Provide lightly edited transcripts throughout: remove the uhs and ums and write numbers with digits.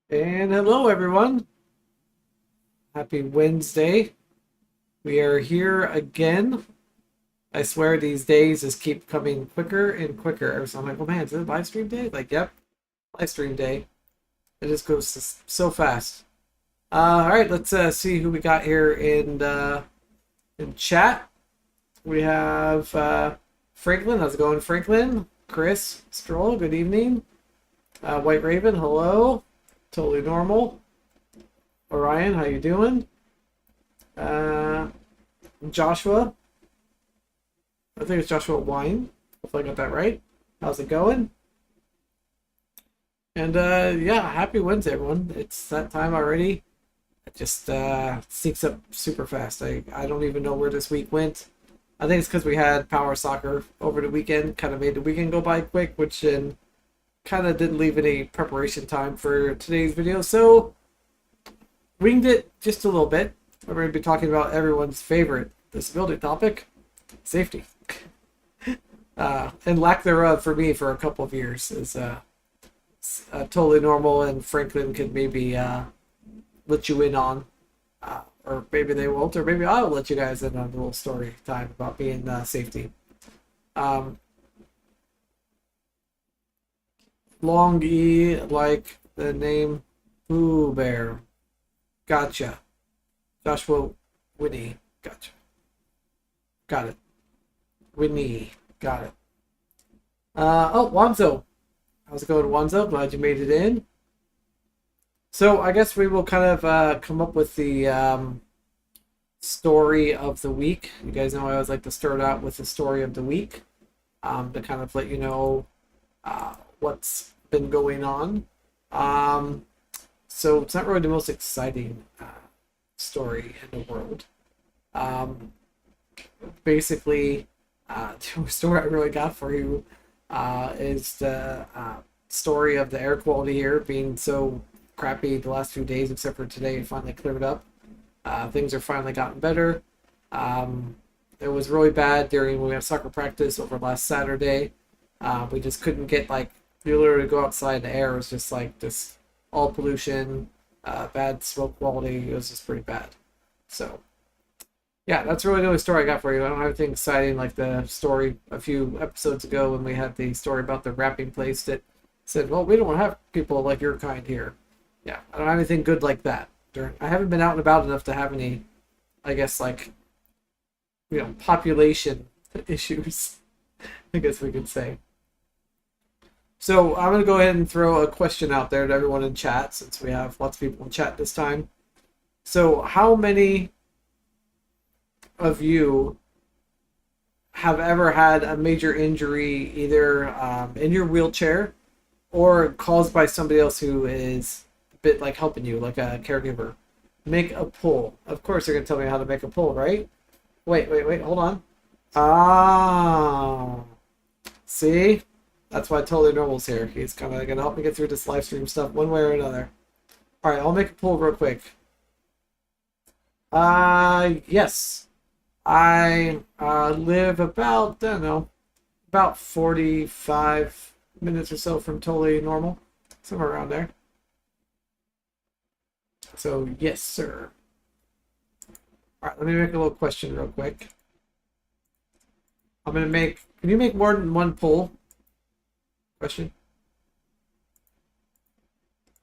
And hello, everyone. Happy Wednesday. We are here again. I swear these days just keep coming quicker and quicker. So I'm like, oh man, is it live stream day? Like, yep, live stream day. It just goes so fast. All right, let's see who we got here in chat. We have Franklin. How's it going, Franklin? Chris Stroll. Good evening. White Raven. Hello. Totally normal. Orion, how you doing? Uh, Joshua. I think it's Joshua Wine. Hopefully I got that right. How's it going? And yeah, happy Wednesday, everyone. It's that time already. It just sneaks up super fast. I don't even know where this week went. I think it's because we had power soccer over the weekend. Kind of made the weekend go by quick, which then kind of didn't leave any preparation time for today's video. So winged it just a little bit. We're going to be talking about everyone's favorite disability topic, safety. And lack thereof for me for a couple of years is totally normal, and Franklin could maybe let you in on, or maybe they won't, or maybe I'll let you guys in on a little story time about being safety. Long E, like the name Pooh Bear. Gotcha. Joshua Whitney. Gotcha. Got it. Whitney. Got it. Oh, Wanzo. How's it going, Wanzo? Glad you made it in. So I guess we will kind of come up with the story of the week. You guys know I always like to start out with the story of the week to kind of let you know what's been going on. So it's not really the most exciting story in the world. Basically, the story I really got for you is the story of the air quality here being so crappy the last few days, except for today it finally cleared up. Things are finally gotten better. It was really bad during when we had soccer practice over last Saturday. We just couldn't get you literally go outside, the air was just like this all pollution, bad smoke quality. It was just pretty bad. So yeah, that's really the only story I got for you. I don't have anything exciting like the story a few episodes ago when we had the story about the wrapping place that said, well, we don't have people like your kind here. Yeah, I don't have anything good like that. I haven't been out and about enough to have any, I guess, population issues, I guess we could say. So I'm going to go ahead and throw a question out there to everyone in chat, since we have lots of people in chat this time. So how many of you have ever had a major injury either in your wheelchair or caused by somebody else who is a bit like helping you, like a caregiver? Make a pull. Of course, they're going to tell me how to make a pull, right? Wait, hold on. Ah, see? That's why Totally Normal's here. He's kind of going to help me get through this live stream stuff one way or another. All right, I'll make a pull real quick. Yes. I live about, I don't know, about 45 minutes or so from Totally Normal. Somewhere around there. So, yes, sir. All right, let me make a little question real quick. I'm going to make, can you make more than one pull? Question.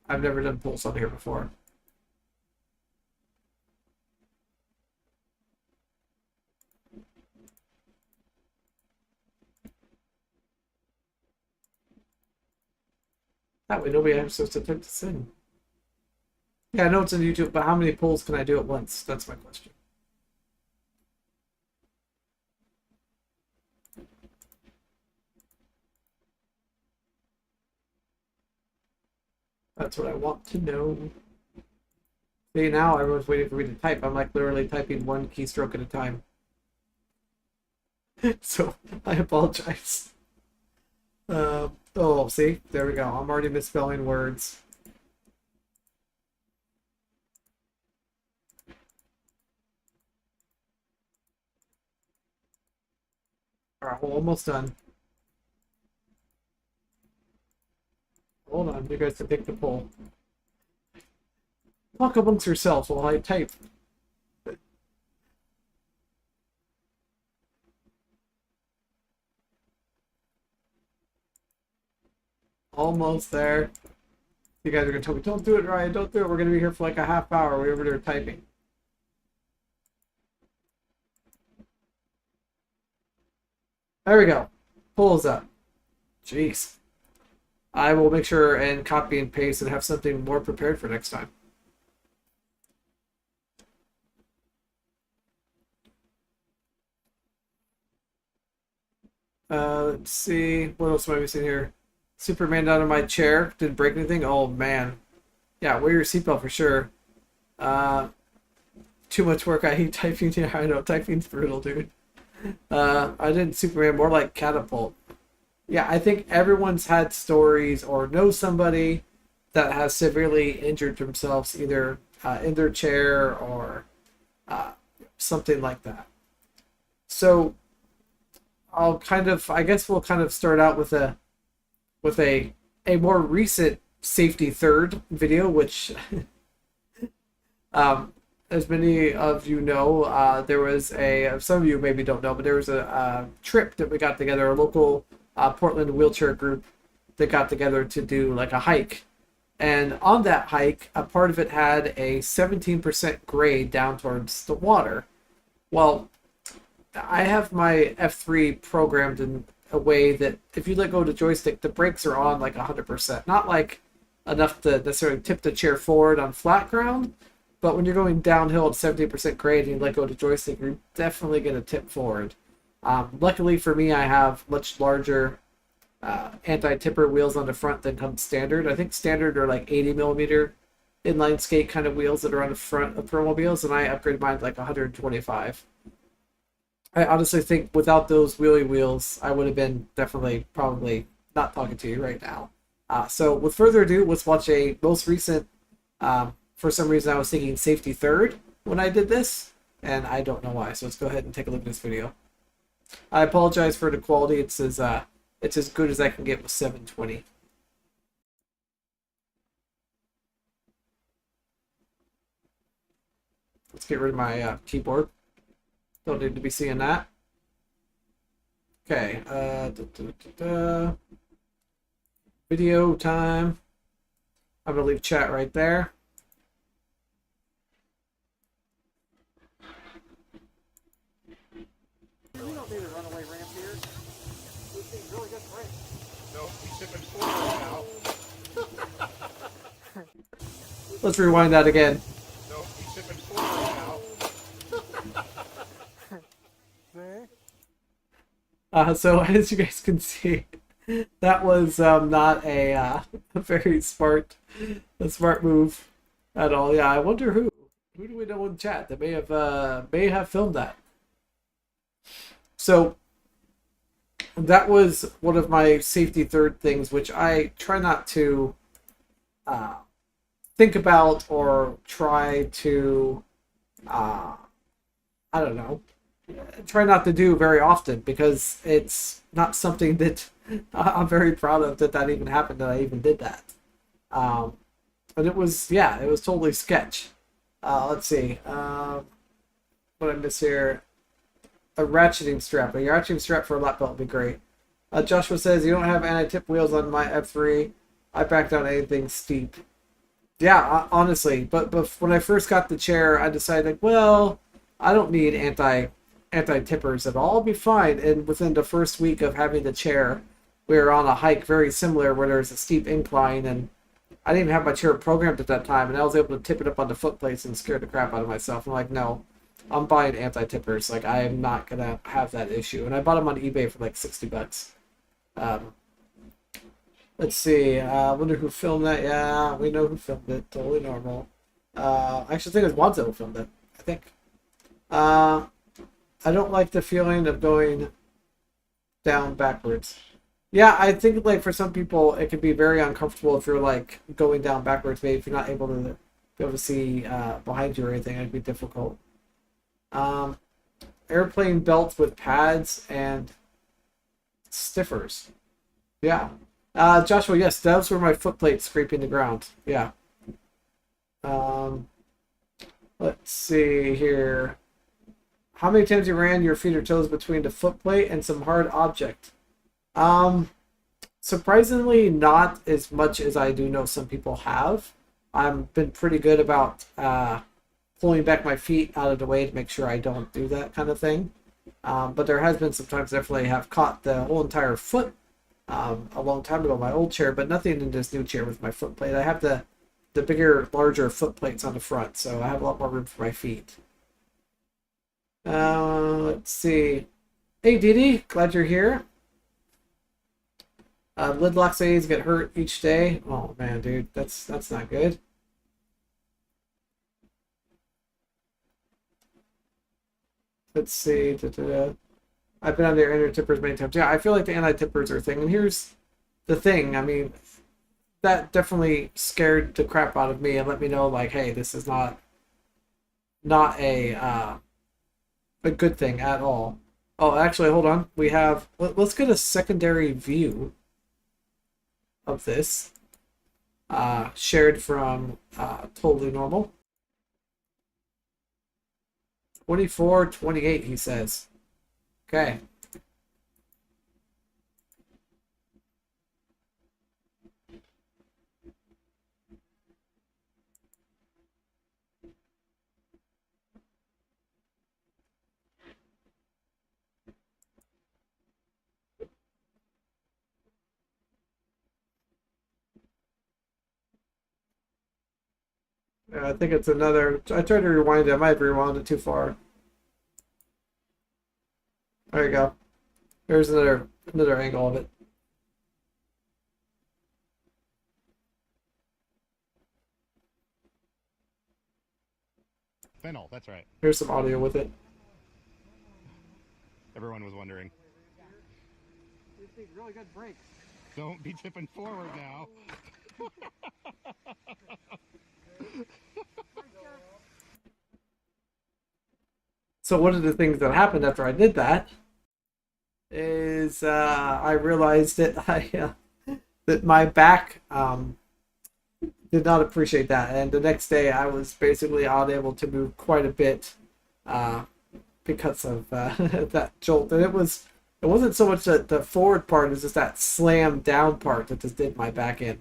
I've never done pulls on here before. That way nobody has to type this in. Yeah, I know it's on YouTube, but how many pulls can I do at once? That's my question. That's what I want to know. See, now everyone's waiting for me to type. I'm like literally typing one keystroke at a time. So I apologize. Oh, see, there we go. I'm already misspelling words. All right, we're almost done. Hold on, you guys can take the poll. talk amongst yourselves while I type. Almost there. You guys are gonna tell me, don't do it, Ryan, don't do it. We're gonna be here for like a half hour. We're over there typing. There we go. Pulls up. Jeez. I will make sure and copy and paste and have something more prepared for next time. Let's see. What else am I missing here? Superman down in my chair. Didn't break anything. Oh, man. Yeah, wear your seatbelt for sure. Uh, Too much work. I hate typing. Yeah, I know. Typing's brutal, dude. I didn't Superman. More like catapult. Yeah, I think everyone's had stories or knows somebody that has severely injured themselves either in their chair or uh, something like that. So I guess we'll kind of start out with a more recent safety third video, which as many of you know, there was some of you maybe don't know, but there was a trip that we got together, a local Portland wheelchair group that got together to do like a hike. And on that hike, a part of it had a 17% grade down towards the water. Well, I have my F3 programmed in a way that if you let go of the joystick, the brakes are on like 100%. Not like enough to necessarily tip the chair forward on flat ground, but when you're going downhill at 70% grade and you let go of the joystick, you're definitely going to tip forward. Luckily for me, I have much larger anti-tipper wheels on the front than comes standard. I think standard are like 80 millimeter inline skate kind of wheels that are on the front of Permobiles, and I upgraded mine to like 125. I honestly think without those wheelie wheels, I would have been definitely probably not talking to you right now. So with further ado, let's watch a most recent. For some reason, I was thinking safety third when I did this, and I don't know why. So let's go ahead and take a look at this video. I apologize for the quality. It's as good as I can get with 720. Let's get rid of my keyboard. Don't need to be seeing that. Okay. Video time. I'm gonna leave chat right there. We don't need a runaway ramp here. We've seen really good brakes. No, he's tipping forward now. Let's rewind that again. No, he's tipping forward now. So as you guys can see, that was not a very smart move at all. Yeah, I wonder who do we know in chat that may have filmed that. So that was one of my safety third things, which I try not to think about or try to I don't know, try not to do very often, because it's not something that I'm very proud of that even happened, that I even did that. But it was totally sketch. Let's see. What I miss here? A ratcheting strap. A ratcheting strap for a lap belt would be great. Joshua says, you don't have anti-tip wheels on my F3. I back down anything steep. Yeah, honestly. But when I first got the chair, I decided, well, I don't need anti-tippers at all. I'll be fine. And within the first week of having the chair, we were on a hike very similar where there's a steep incline, and I didn't even have my chair programmed at that time, and I was able to tip it up on the foot plates and scare the crap out of myself. I'm like, no, I'm buying anti-tippers. Like, I am not gonna have that issue. And I bought them on eBay for like $60. Let's see. Wonder who filmed that. Yeah, we know who filmed it. Totally normal. I actually think it was Wanzo who filmed it. I think. I don't like the feeling of going down backwards. Yeah, I think like for some people it can be very uncomfortable if you're like going down backwards. Maybe if you're not able to see behind you or anything, it'd be difficult. Airplane belts with pads and stiffers. Yeah. Joshua, yes, those were my foot plates scraping the ground. Yeah. Let's see here. How many times you ran your feet or toes between the foot plate and some hard object? Um, Surprisingly, not as much as I do know some people have. I've been pretty good about pulling back my feet out of the way to make sure I don't do that kind of thing. But there has been some times definitely have caught the whole entire foot a long time ago in my old chair, but nothing in this new chair with my foot plate. I have the bigger, larger foot plates on the front, so I have a lot more room for my feet. Let's see. Hey, Didi, glad you're here. Lid lock says get hurt each day. Oh man, dude, that's not good. Let's see. Da. I've been on their anti-tippers many times. Yeah, I feel like the anti-tippers are a thing. And here's the thing. I mean, that definitely scared the crap out of me and let me know, like, hey, this is not a good thing at all. Oh, actually, hold on. We have. Let's get a secondary view of this. Shared from Totally Normal. 24:28, he says. Okay. I think it's another. I tried to rewind it. I might have rewound it too far. There you go. There's another angle of it. Fennel, that's right. Here's some audio with it. Everyone was wondering. These need really good brakes. Don't be tipping forward now. So one of the things that happened after I did that is I realized that that my back did not appreciate that, and the next day I was basically unable to move quite a bit because of that jolt. And it wasn't so much the forward part; it's just that slam down part that just did my back in.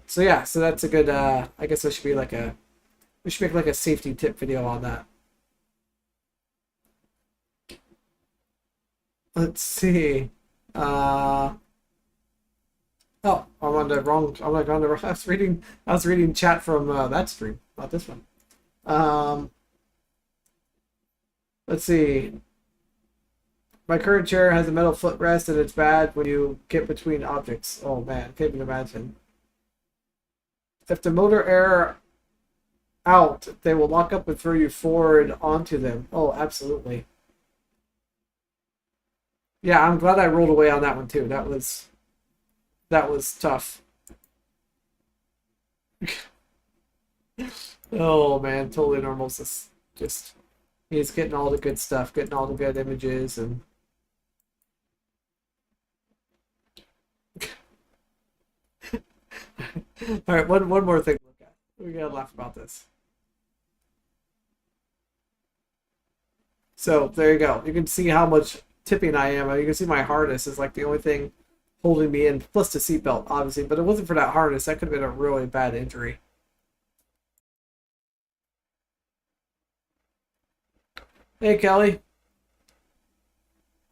So yeah, so that's a good. I guess I should be we should make like a safety tip video on that. Let's see. Oh, I'm on the wrong. I'm like on the wrong. I was reading chat from that stream, not this one. Let's see. My current chair has a metal footrest, and it's bad when you get between objects. Oh man, can't even imagine. If the motor air out, they will lock up and throw you forward onto them. Oh, absolutely. Yeah, I'm glad I rolled away on that one too. That was tough. Oh man, Totally Normal's just he's getting all the good stuff, getting all the good images and all right, one more thing to look at. We gotta laugh about this. So there you go. You can see how much tipping I am. You can see my harness is like the only thing holding me in, plus the seatbelt, obviously. But it wasn't for that harness, that could have been a really bad injury. Hey, Kelly.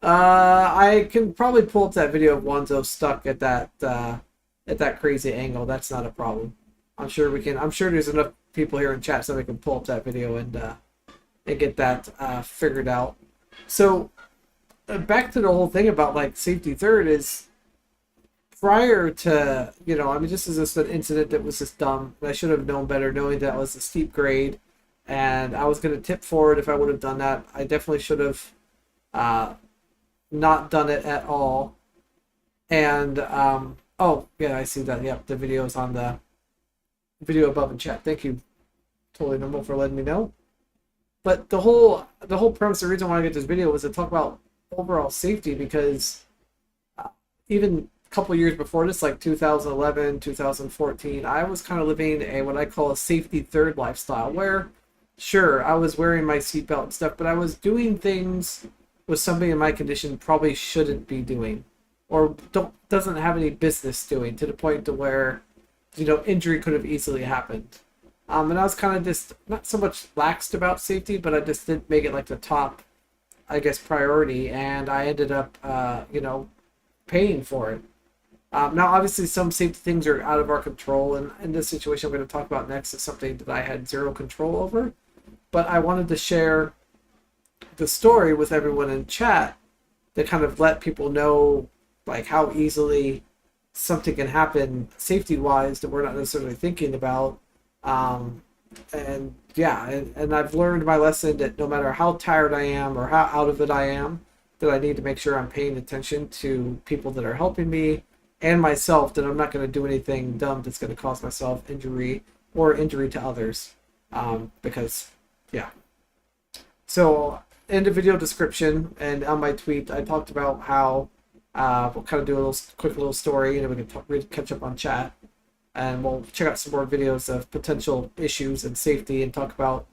I can probably pull up that video of Wanzo stuck at that crazy angle. That's not a problem. I'm sure we can. I'm sure there's enough people here in chat so we can pull up that video and get that figured out. So back to the whole thing about like safety third is prior to I mean this is just an incident that was just dumb. I should have known better, knowing that it was a steep grade and I was going to tip forward. If I would have done that, I definitely should have not done it at all. And oh yeah, I see that. Yep, the video is on the video above in chat. Thank you, Totally Normal, for letting me know. But the whole premise, the reason why I get this video was to talk about overall safety, because even couple years before this, like 2011, 2014, I was kind of living a what I call a safety third lifestyle where, sure, I was wearing my seatbelt and stuff, but I was doing things with somebody in my condition probably shouldn't be doing or doesn't have any business doing to the point to where, injury could have easily happened. And I was kind of just not so much laxed about safety, but I just didn't make it like the top, I guess, priority, and I ended up, paying for it. Now, obviously, some safety things are out of our control, and in this situation I'm going to talk about next is something that I had zero control over. But I wanted to share the story with everyone in chat to kind of let people know, like, how easily something can happen safety-wise that we're not necessarily thinking about. And yeah, and I've learned my lesson that no matter how tired I am or how out of it I am, that I need to make sure I'm paying attention to people that are helping me and myself, that I'm not going to do anything dumb that's going to cause myself injury or injury to others. Because, yeah. So, in the video description and on my tweet, I talked about how we'll kind of do a quick little story, and then we can catch up on chat. And we'll check out some more videos of potential issues and safety and talk about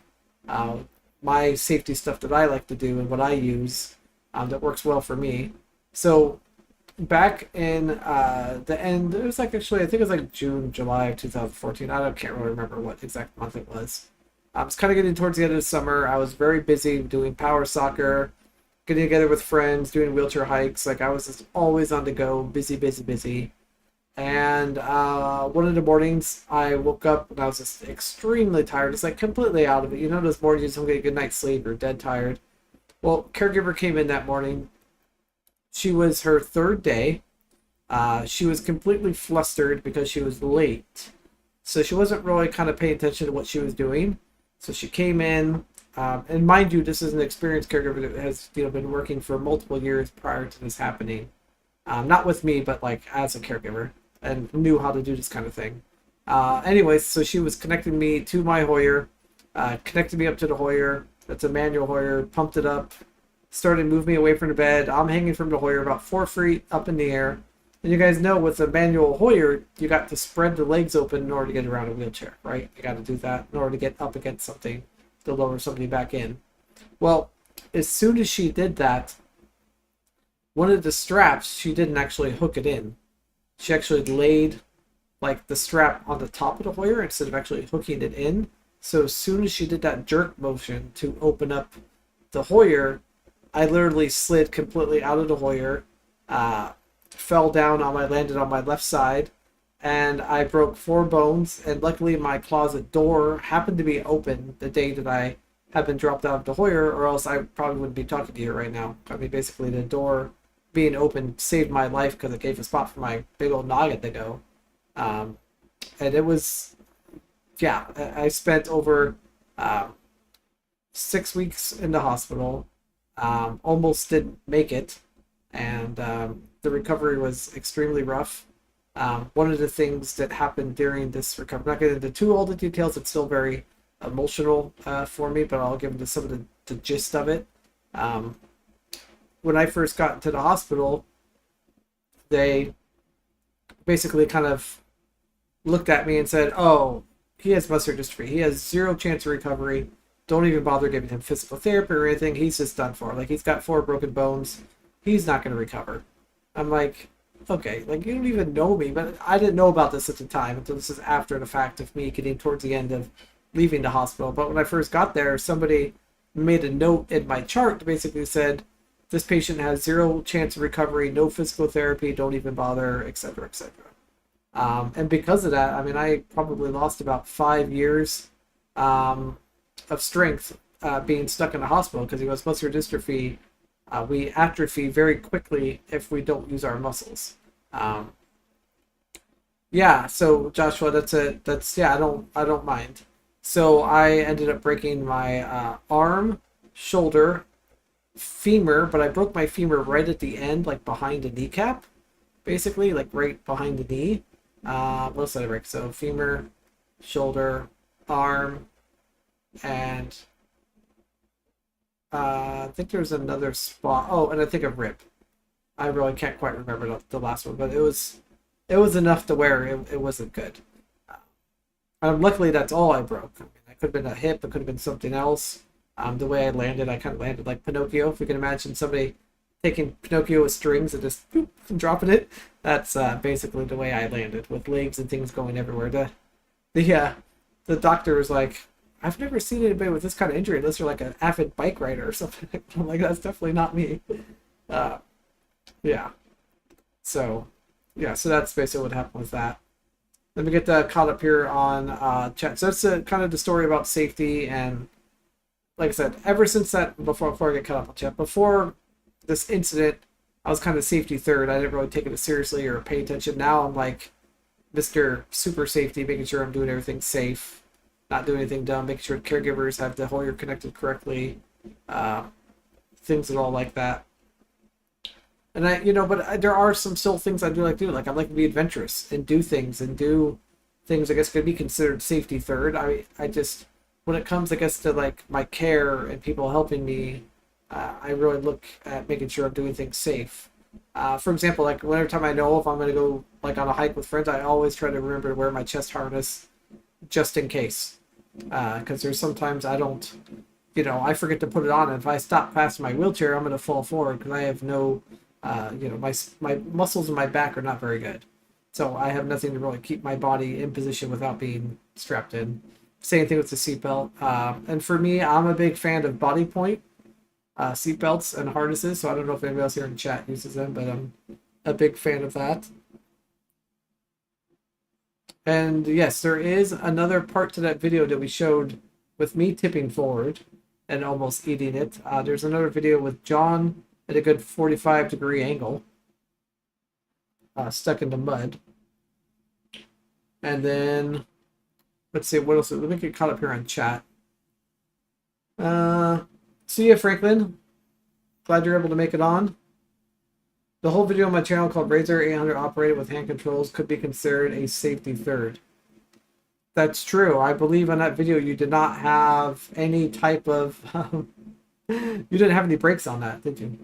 my safety stuff that I like to do and what I use that works well for me. So back in the end, it was like actually, I think it was like June, July of 2014. Can't really remember what exact month it was. I was kind of getting towards the end of the summer. I was very busy doing power soccer, getting together with friends, doing wheelchair hikes. Like I was just always on the go, busy, busy, busy. And one of the mornings, I woke up and I was just extremely tired, just like completely out of it. You know, those mornings you just don't get a good night's sleep, you're dead tired. Well, caregiver came in that morning. She was her third day. She was completely flustered because she was late. So she wasn't really kind of paying attention to what she was doing. So she came in, and mind you, this is an experienced caregiver that has been working for multiple years prior to this happening. Not with me, but like as a caregiver, and knew how to do this kind of thing. Anyways, so she was connecting me to my Hoyer, connected me up to the Hoyer. That's a manual Hoyer, pumped it up, started moving me away from the bed. I'm hanging from the Hoyer about 4 feet up in the air. And you guys know with a manual Hoyer, you got to spread the legs open in order to get around a wheelchair, right? You got to do that in order to get up against something to lower somebody back in. Well, as soon as she did that, one of the straps, she didn't actually hook it in. She actually laid like the strap on the top of the Hoyer instead of actually hooking it in. So as soon as she did that jerk motion to open up the Hoyer, I literally slid completely out of the Hoyer, fell down landed on my left side, and I broke 4 bones. And luckily my closet door happened to be open the day that I had been dropped out of the Hoyer, or else I probably wouldn't be talking to you right now. I mean, basically the door being open saved my life because it gave a spot for my big old noggin to go. And it was, yeah, I spent over 6 weeks in the hospital, almost didn't make it, and the recovery was extremely rough. One of the things that happened during this recovery, I'm not getting into all the details, it's still very emotional for me, but I'll give into some of the gist of it. When I first got into the hospital, they basically kind of looked at me and said, oh, he has muscular dystrophy. He has 0 chance of recovery. Don't even bother giving him physical therapy or anything. He's just done for. Like, he's got 4 broken bones. He's not going to recover. I'm like, okay, like, you don't even know me. But I didn't know about this at the time until this is after the fact of me getting towards the end of leaving the hospital. But when I first got there, somebody made a note in my chart that basically said, this patient has 0 chance of recovery, no physical therapy, don't even bother, etc., etc. And because of that, I mean, I probably lost about 5 years of strength being stuck in the hospital because he was muscular dystrophy. We atrophy very quickly if we don't use our muscles. Yeah, so Joshua, that's it. Yeah, I don't mind. So I ended up breaking my arm, shoulder, femur, but I broke my femur right at the end, like behind the kneecap, basically, like right behind the knee. What else did I break? So femur, shoulder, arm, and I think there's another spot. Oh, and I think a rib. I really can't quite remember the last one, but it was enough to where it wasn't good. Luckily, that's all I broke. I mean, it could have been a hip, it could have been something else. The way I landed, I kind of landed like Pinocchio. If you can imagine somebody taking Pinocchio with strings and just boop, and dropping it, that's basically the way I landed, with legs and things going everywhere. The doctor was like, I've never seen anybody with this kind of injury unless you're like an avid bike rider or something. I'm like, that's definitely not me. Uh, yeah. So, yeah. So that's basically what happened with that. Let me get caught up here on chat. So that's kind of the story about safety. And like I said, ever since that, before I get caught up on chat, before this incident, I was kind of safety third. I didn't really take it seriously or pay attention. Now I'm like Mr. Super Safety, making sure I'm doing everything safe, not doing anything dumb, making sure caregivers have the Hoyer connected correctly, uh, things that all like that. And there are some still things I do like to do. Like I like to be adventurous and do things I guess could be considered safety third. I just, when it comes, I guess, to like my care and people helping me, I really look at making sure I'm doing things safe. For example, like whenever time I know if I'm going to go like on a hike with friends, I always try to remember to wear my chest harness just in case. Because there's sometimes I don't, I forget to put it on, and if I stop past my wheelchair, I'm going to fall forward because I have no, my muscles in my back are not very good. So I have nothing to really keep my body in position without being strapped in. Same thing with the seatbelt. And for me, I'm a big fan of body point seatbelts and harnesses. So I don't know if anybody else here in chat uses them, but I'm a big fan of that. And yes, there is another part to that video that we showed with me tipping forward and almost eating it. There's another video with John at a good 45-degree angle, stuck in the mud. And then, let's see, what else? Let me get caught up here on chat. See ya, Franklin. Glad you're able to make it on. The whole video on my channel called Razor 800 Operated with Hand Controls could be considered a safety third. That's true. I believe on that video you did not have any type of... you didn't have any brakes on that, did you?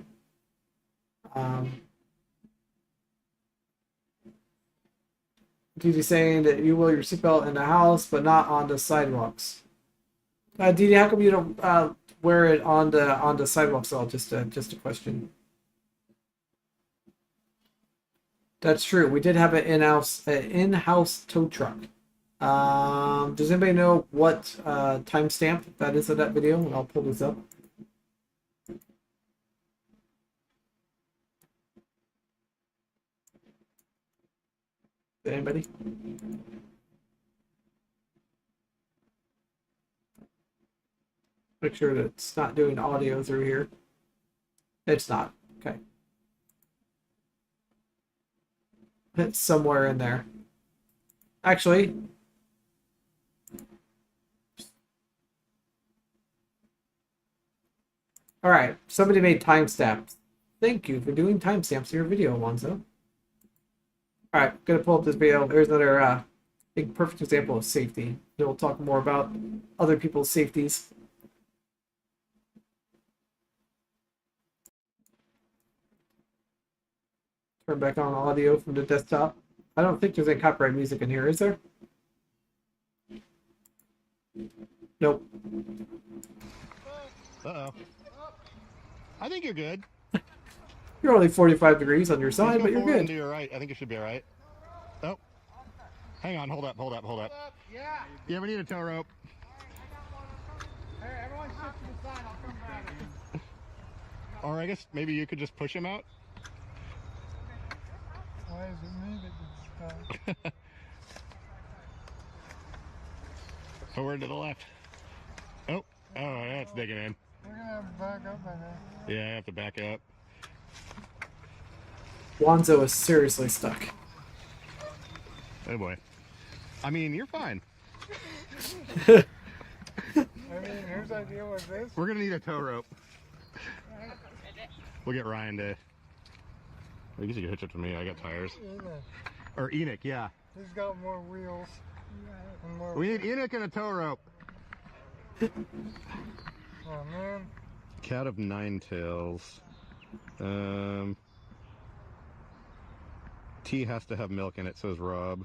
Didi saying that you will your seatbelt in the house, but not on the sidewalks. Didi, how come you don't wear it on the sidewalks at all? Just a question. That's true. We did have an in-house tow truck. Does anybody know what timestamp that is of that video? And I'll pull this up. Anybody? Make sure that it's not doing audio through here. It's not. Okay. It's somewhere in there. Actually, all right. Somebody made timestamps. Thank you for doing timestamps in your video, Alonzo. All right, gonna pull up this video. There's another big perfect example of safety. Then we'll talk more about other people's safeties. Turn back on audio from the desktop. I don't think there's any copyright music in here, is there? Nope. Uh-oh. I think you're good. You're only 45 degrees on your side, but you're good. To your right. I think it should be all right. Oh. Hang on. Hold up. Yeah. Yeah, we need a tow rope. Hey, everyone sit to the side. I'll come back. Or I guess maybe you could just push him out. Why is it moving? Forward to the left. Oh, that's digging in. We're gonna have to back up, I think. Yeah, I have to back up. Wanzo is seriously stuck. Oh boy. I mean, you're fine. I mean, here's the idea with this. We're gonna need a tow rope. We'll get Ryan to. I guess you can hitch it to me. I got tires. Enoch. Or Enoch, yeah. He's got more wheels. And more We need Enoch and a tow rope. Oh man. Cat of nine tails. Tea has to have milk in it, says Rob.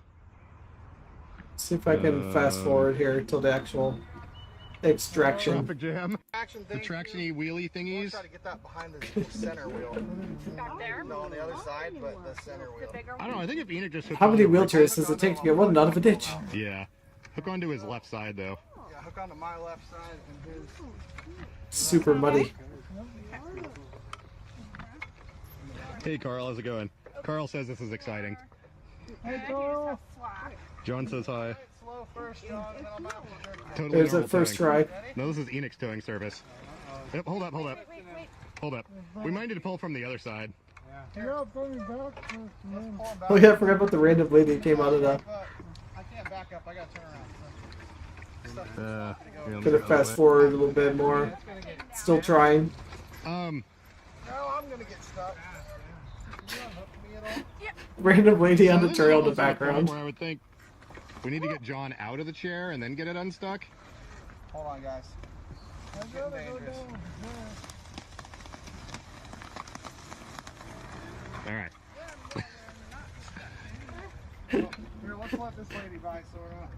See if I can fast forward here till the actual extraction. Traffic jam. The traction-y wheelie thingies. Try to get that behind the center wheel. Back there? No, on the other side, but the center wheel. I don't know. I think if Enoch just hooked How many onto- wheelchairs does it take to get one out of a ditch? Yeah. Hook onto his left side though. Yeah, hook onto my left side and his. Super muddy. Hey Carl, how's it going? Carl says this is exciting. Hey, Carl. John says hi. Slow first, John, and then I'm out. Totally There's normal that first towing. try. No, this is Enoch's towing service. Yep, hold up. Hold up. We might need to pull from the other side. You gotta put me back first, man. Oh yeah, I forgot about the random lady that came out of the. I can't back up. I gotta turn around. Here, let me Gonna go fast that forward a little bit more. Still trying. way. No, I'm gonna get stuck. You unhook me at all? Random lady on So the this is trail in the almost to point background. Where I would think we need to get John out of the chair and then get it unstuck. Hold on, guys. It's getting dangerous. All right. Here, let's let this lady by, so we're not.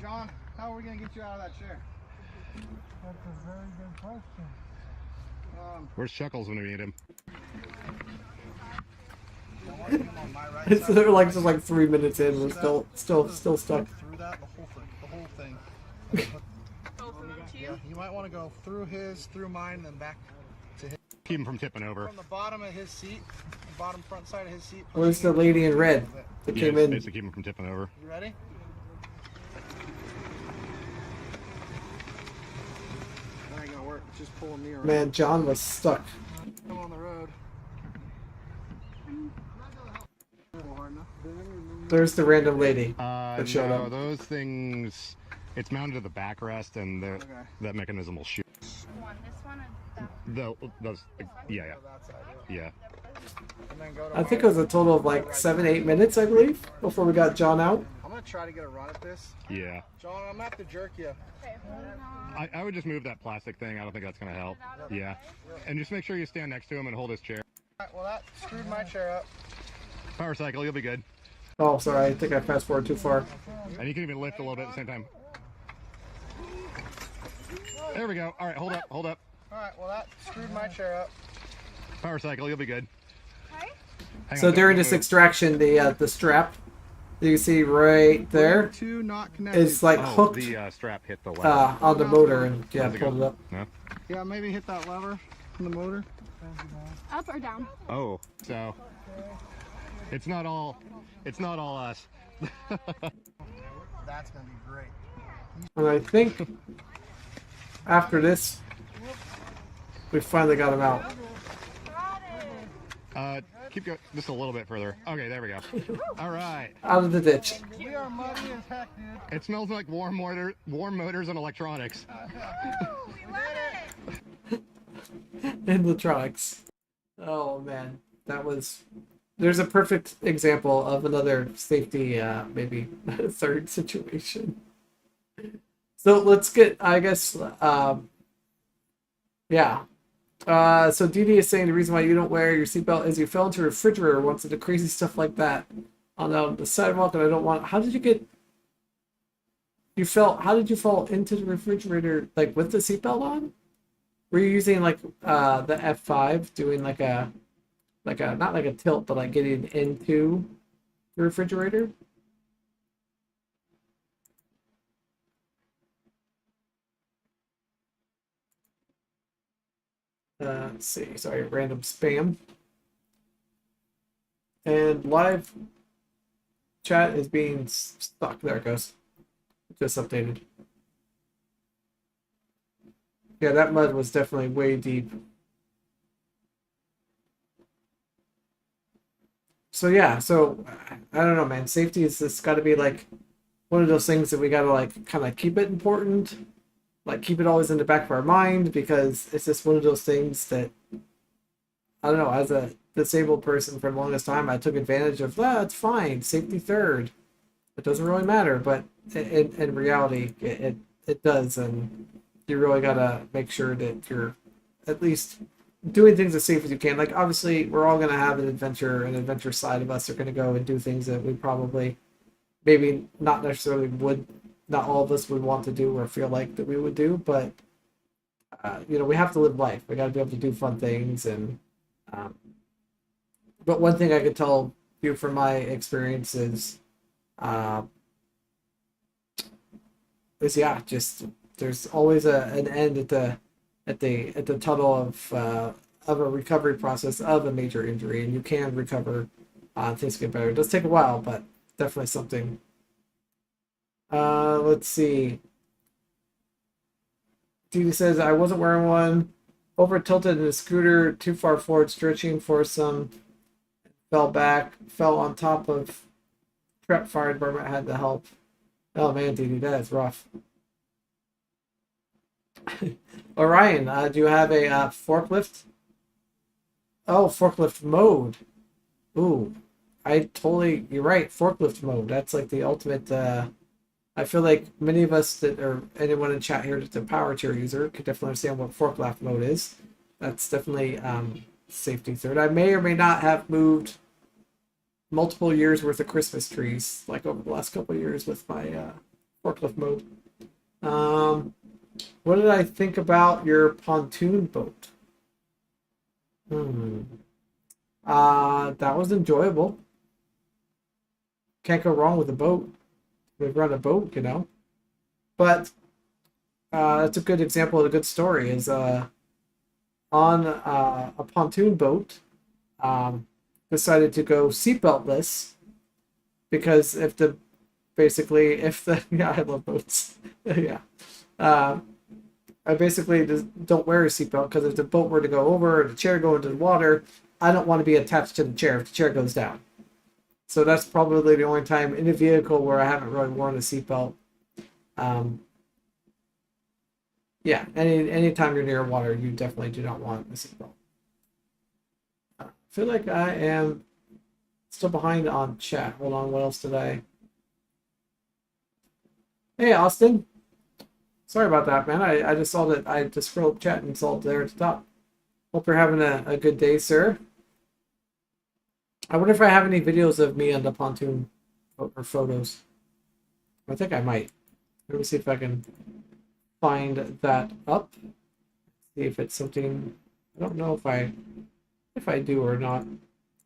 John, how are we gonna get you out of that chair? That's a very good question. Where's Chuckles when we need him? I want him on my right It's side. like just like 3 minutes in, we're still stuck. Through that, the whole thing. Both of them Yeah, too? you might want to go through his, through mine, then back Keep him from tipping over. from the bottom of his seat, the bottom front side of his seat. Where's the lady in red that Yeah, came just in? basically keep him from tipping over. You ready? That ain't gonna work. It's just pulling me around. Man, John was stuck. Come on the road. Pull hard enough. There's the random lady. That showed no, up. those things. It's mounted to the backrest, and Okay. that mechanism will shoot. One, this one, and Those, yeah, Go that side, yeah. And then go to I think it was a total of like 7-8 minutes, I believe, before we got John out. I'm gonna try to get a run at this. Yeah. John, I'm gonna have to jerk you. okay, hold on. I would just move that plastic thing. I don't think that's gonna help. Yeah. And just make sure you stand next to him and hold his chair. Alright, well that screwed my chair up. Power cycle, you'll be good. Oh, sorry, I think I fast forward too far. And you can even lift a little bit at the same time. There we go. All right, hold up. Alright, well that screwed my chair up. Power cycle, you'll be good. Okay. Hang So on, during don't this move. extraction, the strap that you see right there Two not connected. is like Oh, hooked the strap hit the lever. on the motor, and yeah, How's it pulled go? it up. No? Yeah, maybe hit that lever from the motor. Up or down? Oh, so it's not all us. That's gonna be great. And I think after this, we finally got him out. Keep going just a little bit further. Okay, there we go. All right. Out of the ditch. We are muddy as heck, dude. It smells like warm motors and electronics. In the trucks. Oh man, that was. There's a perfect example of another safety, maybe third situation. So let's get, I guess, yeah. So Dee Dee is saying the reason why you don't wear your seatbelt is you fell into a refrigerator once and the crazy stuff like that on the sidewalk, and I don't want. How did you get? You fell. How did you fall into the refrigerator like with the seatbelt on? Were you using like the F5 doing like a not like a tilt, but like getting into the refrigerator? Let's see. Sorry, random spam. And live chat is being stuck. There it goes. Just updated. Yeah, that mud was definitely way deep. So yeah, so I don't know, man. Safety is just got to be like one of those things that we got to like kind of keep it important, like keep it always in the back of our mind, because it's just one of those things that I don't know. As a disabled person for the longest time, I took advantage of. It's fine, safety third. It doesn't really matter, but in reality, it does, and you really gotta make sure that you're at least doing things as safe as you can. Like obviously, we're all gonna have an adventure side of us are gonna go and do things that we probably maybe not necessarily would, not all of us would want to do or feel like that we would do, but you know, we have to live life. We got to be able to do fun things, and um, but one thing I could tell you from my experience uh, is yeah, just there's always an end at the tunnel of a recovery process of a major injury, and you can recover. Things get better. It does take a while, but definitely something. Let's see. Judy says I wasn't wearing one. Over tilted in a scooter, too far forward, stretching for some. Fell back, fell on top of trap. Fire department had to help. Oh man, Dee that is rough. Orion, do you have a forklift? Oh, forklift mode. Ooh, you're right. Forklift mode. That's like the ultimate. I feel like many of us that or anyone in chat here that's a power chair user could definitely understand what forklift mode is. That's definitely safety third. I may or may not have moved multiple years worth of Christmas trees like over the last couple of years with my forklift mode. What did I think about your pontoon boat? That was enjoyable. Can't go wrong with a boat. We've run a boat, you know. But that's a good example of a good story. Is on a pontoon boat, decided to go seatbeltless because if the yeah, I love boats. Yeah. I basically just don't wear a seatbelt because if the boat were to go over or the chair go into the water, I don't want to be attached to the chair if the chair goes down. So that's probably the only time in a vehicle where I haven't really worn a seatbelt. Yeah, anytime you're near water, you definitely do not want a seatbelt. I feel like I am still behind on chat. Hold on, what else did I? Hey, Austin. Sorry about that, man. I just saw that I just scrolled up chat and saw it there at the top. Hope you're having a good day, sir. I wonder if I have any videos of me on the pontoon or photos. I think I might. Let me see if I can find that up. See if it's something. I don't know if I do or not.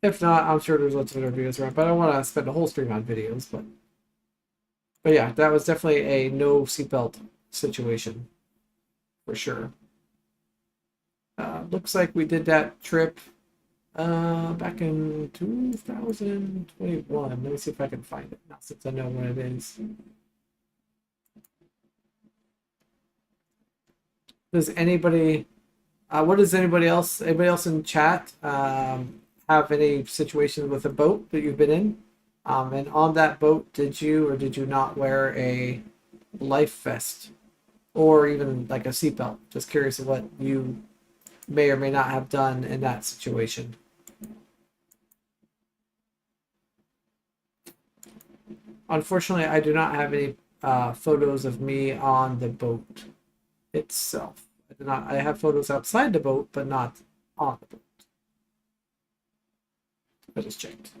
If not, I'm sure there's lots of other videos around. But I don't want to spend a whole stream on videos. But yeah, that was definitely a no seatbelt situation for sure. Looks like we did that trip back in 2021. Let me see if I can find it now since I know when it is. Does anybody what does anybody else in chat have any situations with a boat that you've been in? And on that boat, did you or did you not wear a life vest or even like a seatbelt? Just curious of what you may or may not have done in that situation. Unfortunately, I do not have any photos of me on the boat itself. I have photos outside the boat, but not on the boat. I just checked.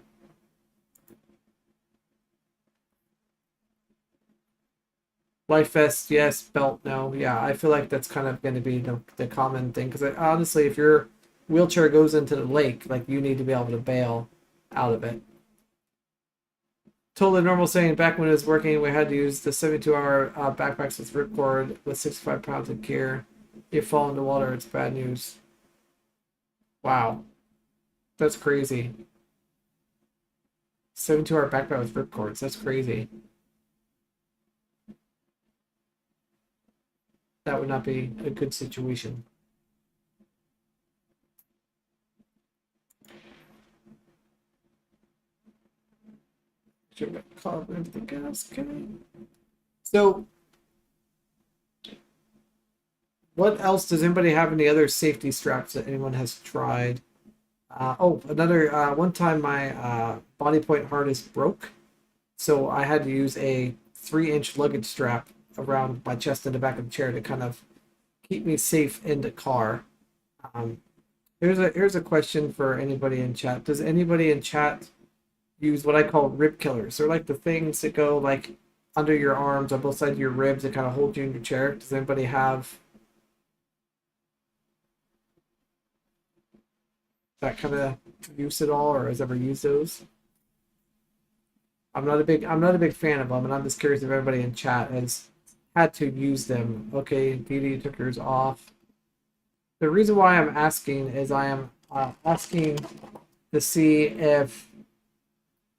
Life vest, yes. Belt, no. Yeah, I feel like that's kind of going to be the common thing. Because honestly, if your wheelchair goes into the lake, like you need to be able to bail out of it. Totally normal saying back when it was working, we had to use the 72-hour backpacks with ripcord with 65 pounds of gear. You fall into water, it's bad news. Wow. That's crazy. 72-hour backpack with ripcords, that's crazy. That would not be a good situation. Should have caught everything else. Okay. So, what else does anybody have? Any other safety straps that anyone has tried? Another one time my body point harness broke, so I had to use a 3-inch luggage strap around my chest and the back of the chair to kind of keep me safe in the car. Here's a question for anybody in chat. Does anybody in chat use what I call rib killers? They're like the things that go like under your arms on both sides of your ribs that kind of hold you in your chair. Does anybody have that kind of use at all, or has ever used those? I'm not a big fan of them, and I'm just curious if everybody in chat has had to use them. Okay, Didi took yours off. The reason why I'm asking is I am asking to see if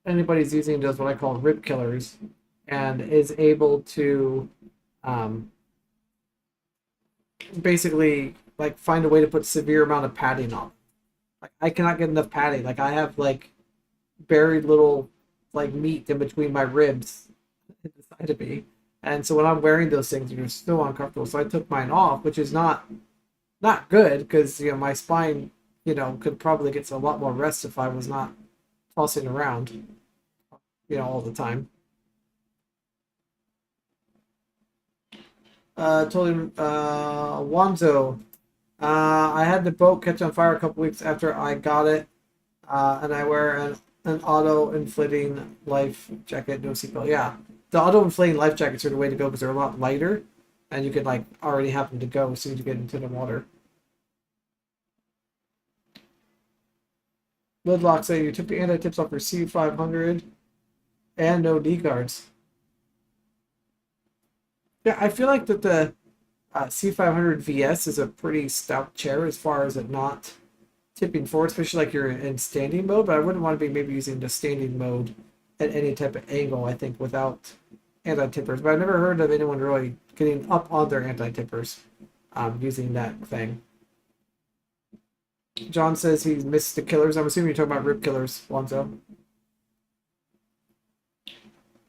anybody's using those what I call rib killers and is able to um, basically like find a way to put severe amount of padding on. Like I cannot get enough padding. Like I have like buried little like meat in between my ribs inside of me. And so when I'm wearing those things, they're still uncomfortable. So I took mine off, which is not good because my spine could probably get a lot more rest if I was not tossing around all the time. Totally, Wanzo. I had the boat catch on fire a couple weeks after I got it, and I wear an auto-inflating life jacket, no seatbelt. Yeah, the auto-inflating life jackets are the way to go because they're a lot lighter, and you can like already have them to go as soon as you get into the water. Lidlock say you took the anti-tips off your C500 and no knee guards. Yeah, I feel like that the C500 VS is a pretty stout chair as far as it not tipping forward, especially like you're in standing mode, but I wouldn't want to be maybe using the standing mode at any type of angle, I think, without anti-tippers. But I've never heard of anyone really getting up on their anti-tippers using that thing. John says he missed the killers. I'm assuming you're talking about rib killers, Wanzo.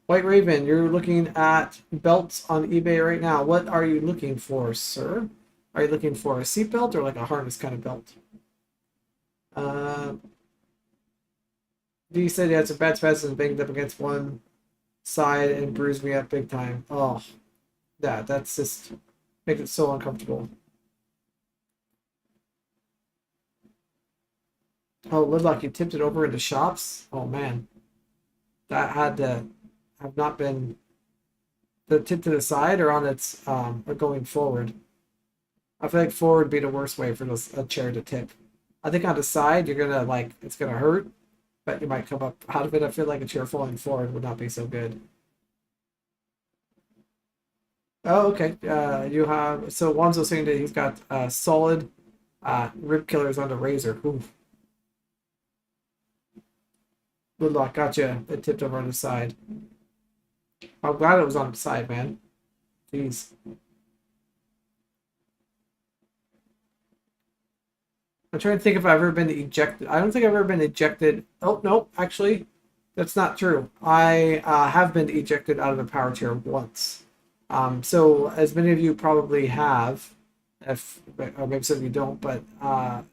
White Raven, you're looking at belts on eBay right now. What are you looking for, sir? Are you looking for a seat belt or like a harness kind of belt? D said he had some bad spasms and banged up against one side and bruised me up big time. Oh, that's just makes it so uncomfortable. Oh, Lidlock, you tipped it over into shops? Oh man. That had to have not been the tip to the side or on its or going forward. I feel like forward would be the worst way for a chair to tip. I think on the side you're gonna like it's gonna hurt, but you might come up out of it. I feel like a chair falling forward would not be so good. Oh, okay. You have so Wanzo saying that he's got solid rib killers on the razor. Ooh. Good luck. Gotcha. It tipped over on the side. I'm glad it was on the side, man. Jeez. I'm trying to think if I've ever been ejected. I don't think I've ever been ejected. Oh, no, actually, that's not true. I have been ejected out of a power chair once. So, as many of you probably have, or maybe some of you don't, but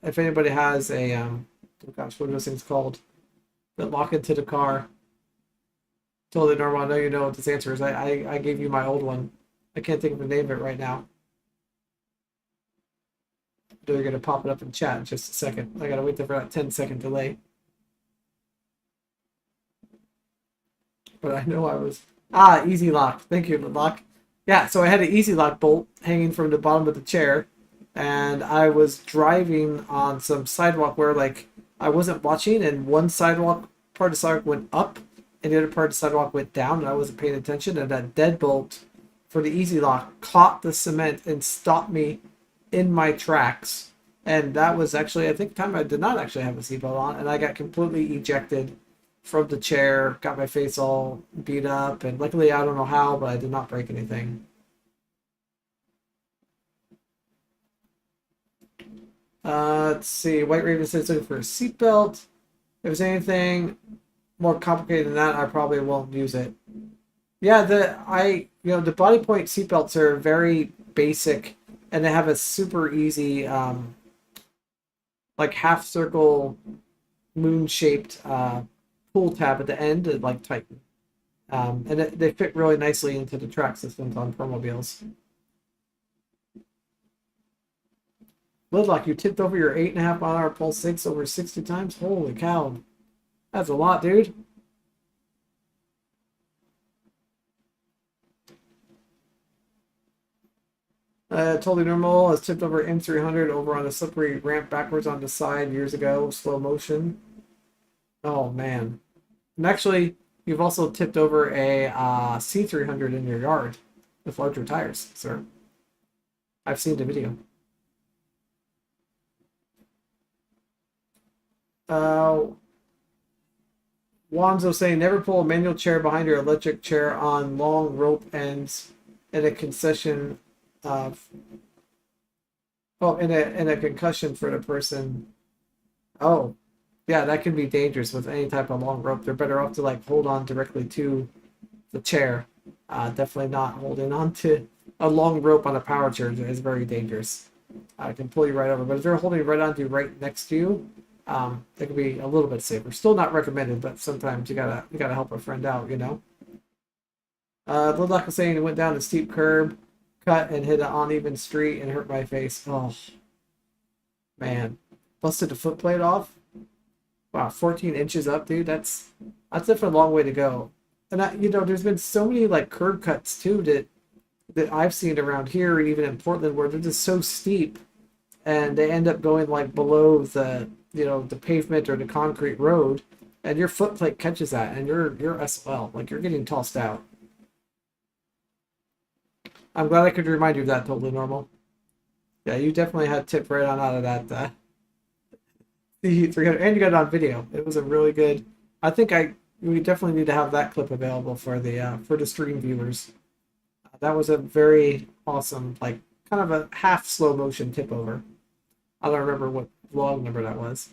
if anybody has a, oh gosh, what are those things called that lock into the car? Totally normal. I know you know what this answer is. I gave you my old one. I can't think of the name of it right now. They're going to pop it up in chat in just a second. I got to wait there for that 10-second delay. But I know I was... Easy lock. Thank you, lock. Yeah, so I had an easy lock bolt hanging from the bottom of the chair. And I was driving on some sidewalk where, like, I wasn't watching. And one part of the sidewalk went up. And the other part of the sidewalk went down. And I wasn't paying attention. And that deadbolt for the easy lock caught the cement and stopped me in my tracks. And that was actually, I think, the time I did not actually have a seatbelt on, and I got completely ejected from the chair, got my face all beat up, and luckily I don't know how, but I did not break anything. Let's see. White Raven says looking for a seatbelt. If there's anything more complicated than that, I probably won't use it. Yeah, the body point seatbelts are very basic. And they have a super easy, like half circle, moon shaped pull tab at the end to like tighten. And they fit really nicely into the track systems on Permobiles. Bloodlock, you tipped over your 8.5 mile an hour pulse 6 over 60 times? Holy cow. That's a lot, dude. Totally normal. I was tipped over M300 over on a slippery ramp backwards on the side years ago. Slow motion. Oh, man. And actually, you've also tipped over a C300 in your yard with larger tires, sir. I've seen the video. Wanzo saying never pull a manual chair behind your electric chair on long rope ends in a concession of in a concussion for the person. Oh, yeah, that can be dangerous with any type of long rope. They're better off to like hold on directly to the chair. Definitely not holding on to a long rope on a power chair is very dangerous. It can pull you right over. But if they're holding right onto you right next to you, it can be a little bit safer. Still not recommended, but sometimes you gotta help a friend out, you know. Lidlock was saying he went down a steep curb, cut and hit an uneven street and hurt my face. Oh man, busted a foot plate off. Wow, 14 inches up, dude. That's definitely a long way to go. And there's been so many like curb cuts too that I've seen around here, even in Portland, where they're just so steep, and they end up going like below the pavement or the concrete road, and your foot plate catches that, and you're SOL, like you're getting tossed out. I'm glad I could remind you of that. Totally normal. Yeah, you definitely had tipped right on out of that. The 300, and you got it on video. It was a really good. I think we definitely need to have that clip available for the stream viewers. That was a very awesome, like kind of a half slow motion tip over. I don't remember what vlog number that was.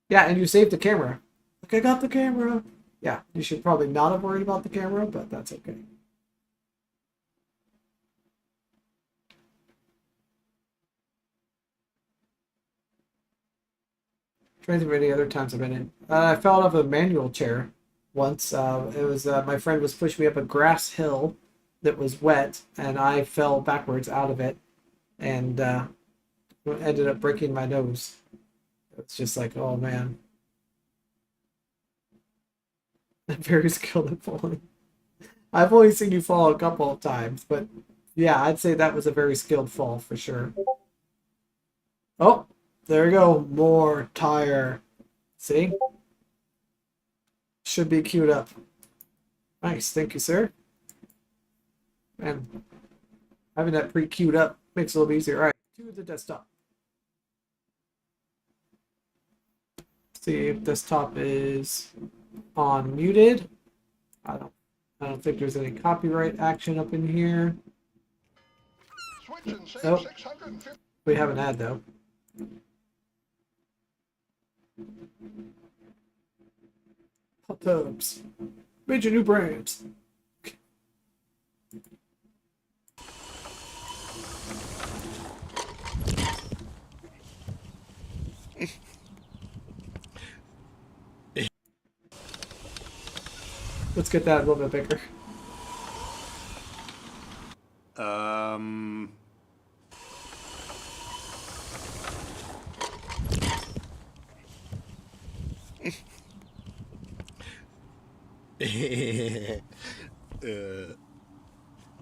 Yeah, and you saved the camera. Like, I got the camera. Yeah, you should probably not have worried about the camera, but that's okay. Trying to think of any other times I've been in. I fell out of a manual chair once. It was my friend was pushing me up a grass hill that was wet, and I fell backwards out of it, and ended up breaking my nose. It's just like, oh man, I'm very skilled at falling. I've only seen you fall a couple of times, but yeah, I'd say that was a very skilled fall for sure. Oh, there we go. More tire. See? Should be queued up. Nice. Thank you, sir. Man, having that pre-queued up makes it a little bit easier. All right, to the desktop. See if desktop is on muted. I don't think there's any copyright action up in here. Nope. We have an ad though. Hot tubs. Major new brands. Let's get that a little bit bigger.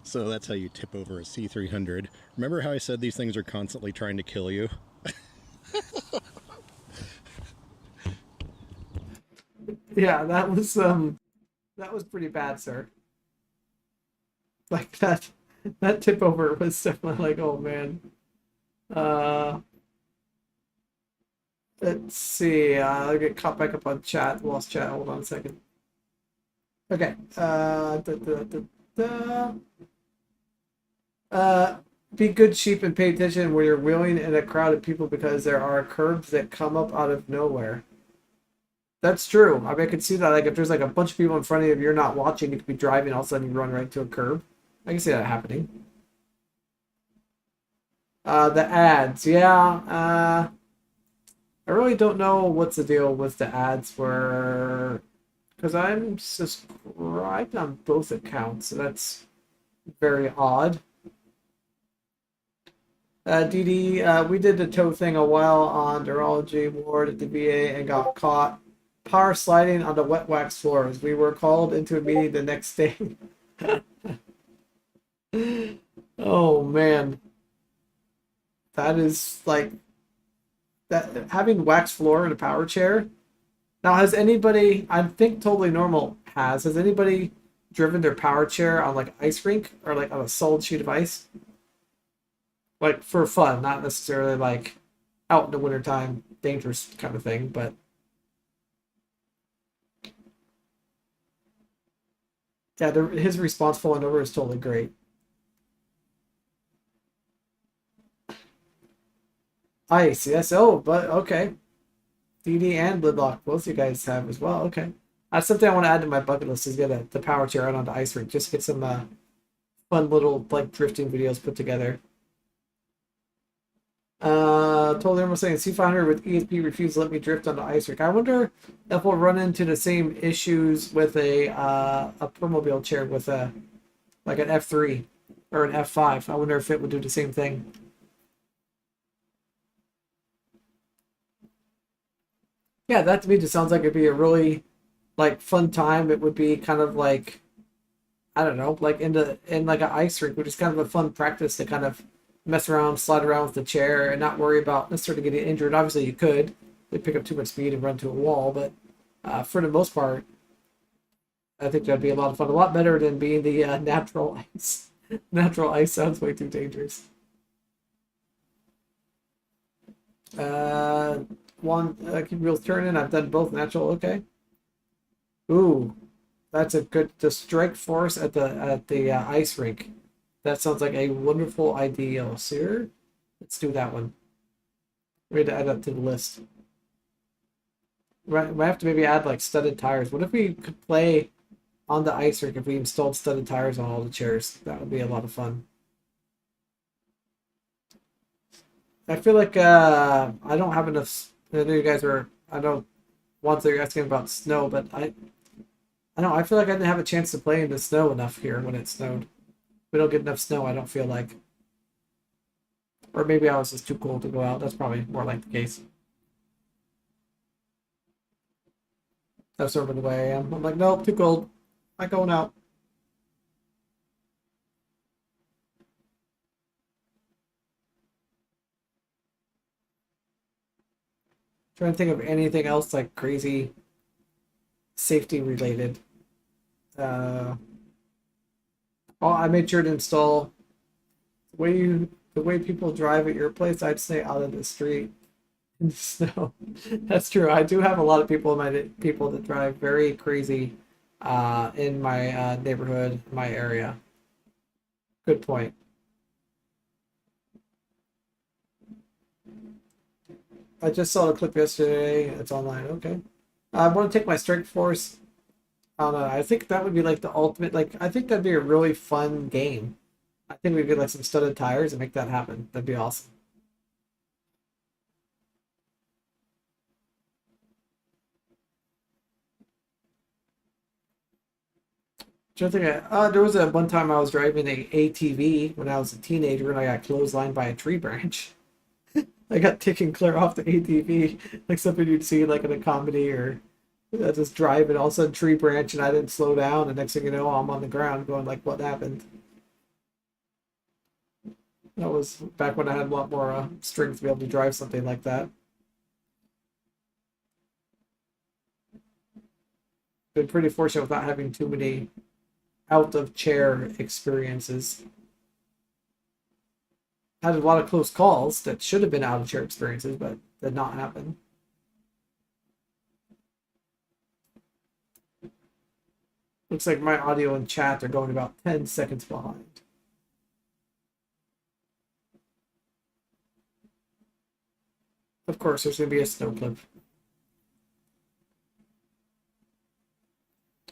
So that's how you tip over a C300. Remember how I said these things are constantly trying to kill you? Yeah, that was pretty bad, sir. Like that tip over was definitely like, oh man. Let's see. I'll get caught back up on chat. Lost chat. Hold on a second. Okay. Be good sheep and pay attention when you're wheeling in a crowd of people because there are curbs that come up out of nowhere. That's true. I mean, I could see that. Like, if there's like a bunch of people in front of you, if you're not watching, you could be driving, all of a sudden you run right into a curb. I can see that happening. The ads, yeah. I really don't know what's the deal with the ads for, because I'm subscribed on both accounts, so that's very odd. DD, we did the tow thing a while on neurology ward at the VA and got caught power sliding on the wet wax floors. We were called into a meeting the next day. Oh man, that is like that having wax floor in a power chair. Now, has anybody? I think totally normal has anybody driven their power chair on like ice rink or like on a solid sheet of ice? Like for fun, not necessarily like out in the wintertime, dangerous kind of thing, but yeah, his response falling over is totally great. Ice, yes. Oh, but okay. DD and Lidlock, both you guys have as well. Okay. That's something I want to add to my bucket list is get the power chair out on the ice rink. Just get some fun little like drifting videos put together. Totally almost saying C500 with ESP refused to let me drift on the ice rink. I wonder if we'll run into the same issues with a Permobil chair with a like an F3 or an F5. I wonder if it would do the same thing. Yeah, that to me just sounds like it'd be a really like fun time. It would be kind of like I don't know, like in like an ice rink, which is kind of a fun practice to kind of mess around, slide around with the chair, and not worry about necessarily getting injured. Obviously, you could pick up too much speed and run to a wall, but for the most part, I think that'd be a lot of fun. A lot better than being the natural ice. Natural ice sounds way too dangerous. Uh, one keep wheels turning. I've done both natural. Okay. Ooh, that's a good. The strike force at the ice rink. That sounds like a wonderful idea, sir. Let's do that one. We had to add that to the list. Right, we have to maybe add like studded tires. What if we could play on the ice rink if we installed studded tires on all the chairs? That would be a lot of fun. I feel like I don't have enough. I know you guys were. I know once they were asking about snow, but I don't. I feel like I didn't have a chance to play in the snow enough here when it snowed. We don't get enough snow. I don't feel like, or maybe I was just too cold to go out. That's probably more like the case. That's sort of the way I am. I'm like, nope, too cold. Not going out. Trying to think of anything else like crazy safety related. Uh, oh, I made sure to install the way people drive at your place. I'd stay out of the street in the snow. That's true. I do have a lot of people that drive very crazy in my neighborhood, my area. Good point. I just saw the clip yesterday. It's online. Okay. I want to take my strike force. I don't know. I think that would be like the ultimate. Like, I think that'd be a really fun game. I think we could like some studded tires and make that happen. That'd be awesome. Trying to think there was a one time I was driving a ATV when I was a teenager and I got clotheslined by a tree branch. I got taken clear off the ATV, like something you'd see like in a comedy or just drive and all of a sudden tree branch and I didn't slow down and next thing you know I'm on the ground going like what happened? That was back when I had a lot more strength to be able to drive something like that. Been pretty fortunate without having too many out of chair experiences. Had a lot of close calls that should have been out of chair experiences, but did not happen. Looks like my audio and chat are going about 10 seconds behind. Of course, there's going to be a snow clip.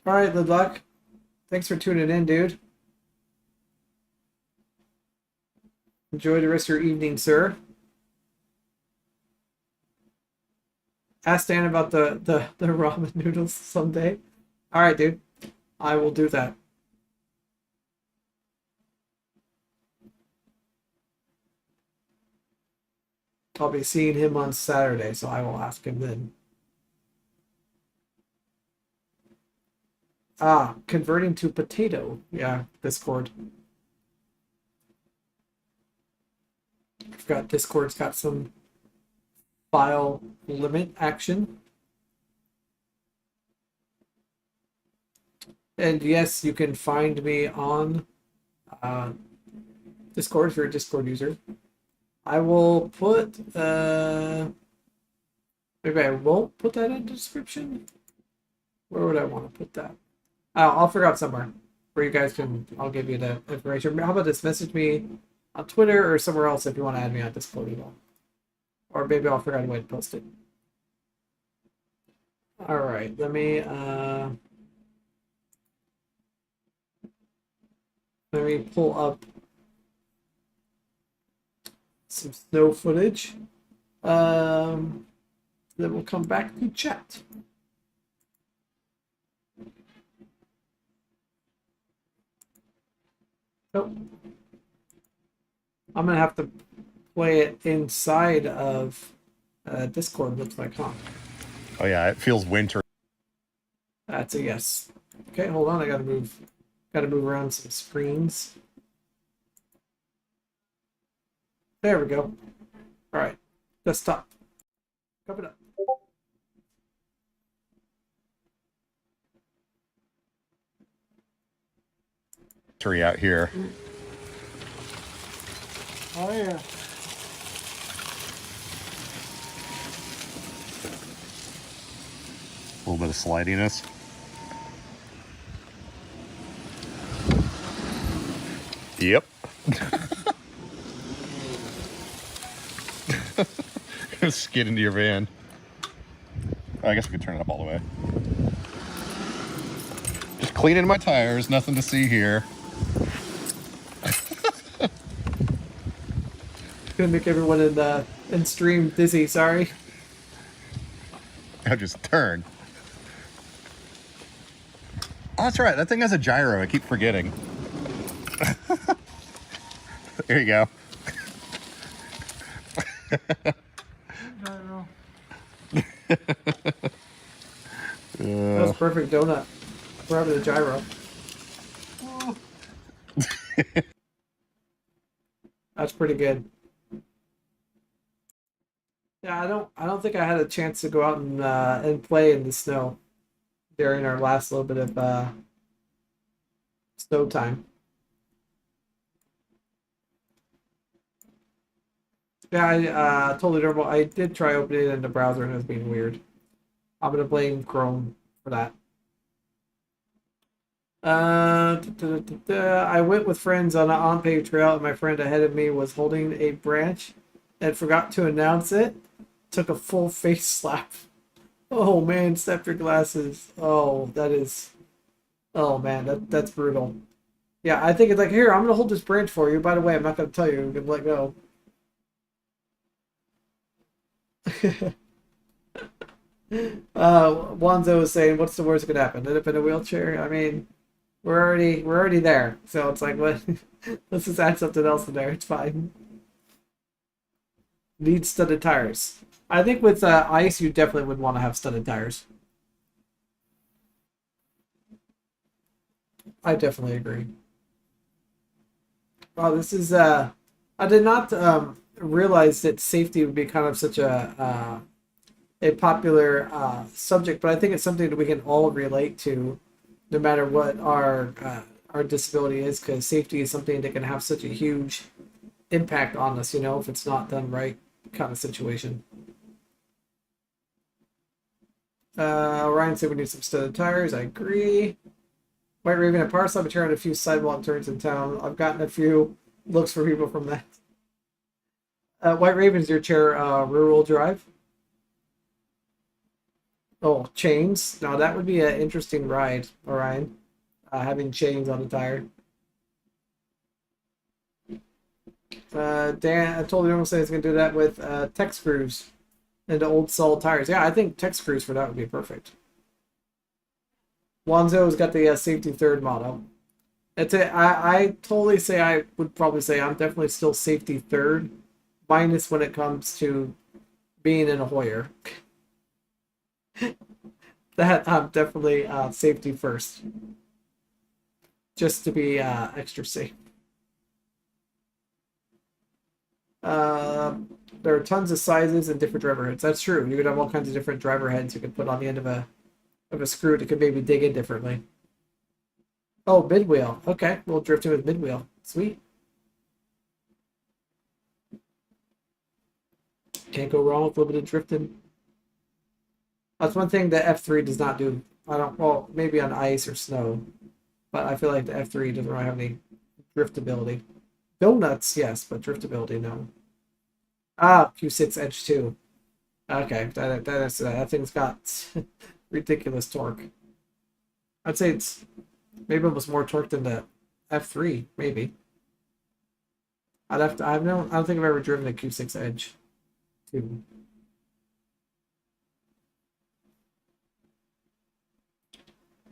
All right, good luck. Thanks for tuning in, dude. Enjoy the rest of your evening, sir. Ask Dan about the ramen noodles someday. All right, dude. I will do that. I'll be seeing him on Saturday, so I will ask him then. Ah, converting to potato. Yeah, Discord. I forgot Discord's got some file limit action. And yes, you can find me on Discord if you're a Discord user. I will put maybe I won't put that in the description. Where would I want to put that? I'll figure out somewhere where you guys can. I'll give you the information. How about this? Message me on Twitter or somewhere else if you want to add me on Discord at all. Or maybe I'll figure out a way to post it. All right, let me pull up some snow footage. Then we'll come back to chat. Oh, I'm gonna have to play it inside of Discord. Looks like, huh? Oh yeah, it feels winter. That's a yes. Okay, hold on. I gotta move around some screens. There we go. All right, desktop. Coming up. Out here. Oh yeah. A little bit of slidiness. Yep. Skid into your van. Oh, I guess we could turn it up all the way. Just cleaning my tires, nothing to see here. Gonna make everyone in stream dizzy. Sorry. I'll just turn. Oh, that's right. That thing has a gyro. I keep forgetting. There you go. Gyro. That was perfect donut. We're having a gyro. Oh. That's pretty good. Yeah, I don't think I had a chance to go out and play in the snow during our last little bit of snow time. Yeah, I totally normal. I did try opening it in the browser and it was being weird. I'm gonna blame Chrome for that. I went with friends on an on-paved trail, and my friend ahead of me was holding a branch and forgot to announce it. Took a full face slap. Oh man, step your glasses. Oh, that is. Oh man, that's brutal. Yeah, I think it's like, here, I'm gonna hold this branch for you. By the way, I'm not gonna tell you. I'm gonna let go. Wanzo was saying, "What's the worst that could happen? End up in a wheelchair?" I mean, we're already there. So it's like, what? Let's just add something else in there. It's fine. Need studded tires. I think with ice, you definitely would want to have studded tires. I definitely agree. Oh, this is I did not realize that safety would be kind of such a popular subject, but I think it's something that we can all relate to, no matter what our disability is, because safety is something that can have such a huge impact on us, if it's not done right, kind of situation. Ryan said we need some studded tires. I agree. White Raven at Parcel, I've been turning a few sidewalk turns in town. I've gotten a few looks for people from that. White Raven, is your chair rear-wheel drive? Oh, chains. Now that would be an interesting ride, Orion. Having chains on the tire. Dan, I told you almost saying it's going to do that with tech screws into old solid tires. Yeah, I think tech screws for that would be perfect. Wanzo's got the safety third motto. That's it. I totally say I would probably say I'm definitely still safety third minus when it comes to being in a Hoyer. That definitely safety first, just to be extra safe. Uh, there are tons of sizes and different driver heads. That's true. You could have all kinds of different driver heads you could put on the end of a screw that could maybe dig in differently. Oh, mid wheel. Okay, we'll drift in with mid wheel. Sweet. Can't go wrong with a little bit of drifting. That's one thing that F3 does not do. I don't. Well, maybe on ice or snow, but I feel like the F3 doesn't really have any driftability. Donuts, yes, but driftability, no. Ah, Q6 Edge 2. Okay, that thing's got ridiculous torque. I'd say it's maybe almost more torque than the F3, maybe. I'd have to. I don't think I've ever driven a Q6 Edge 2.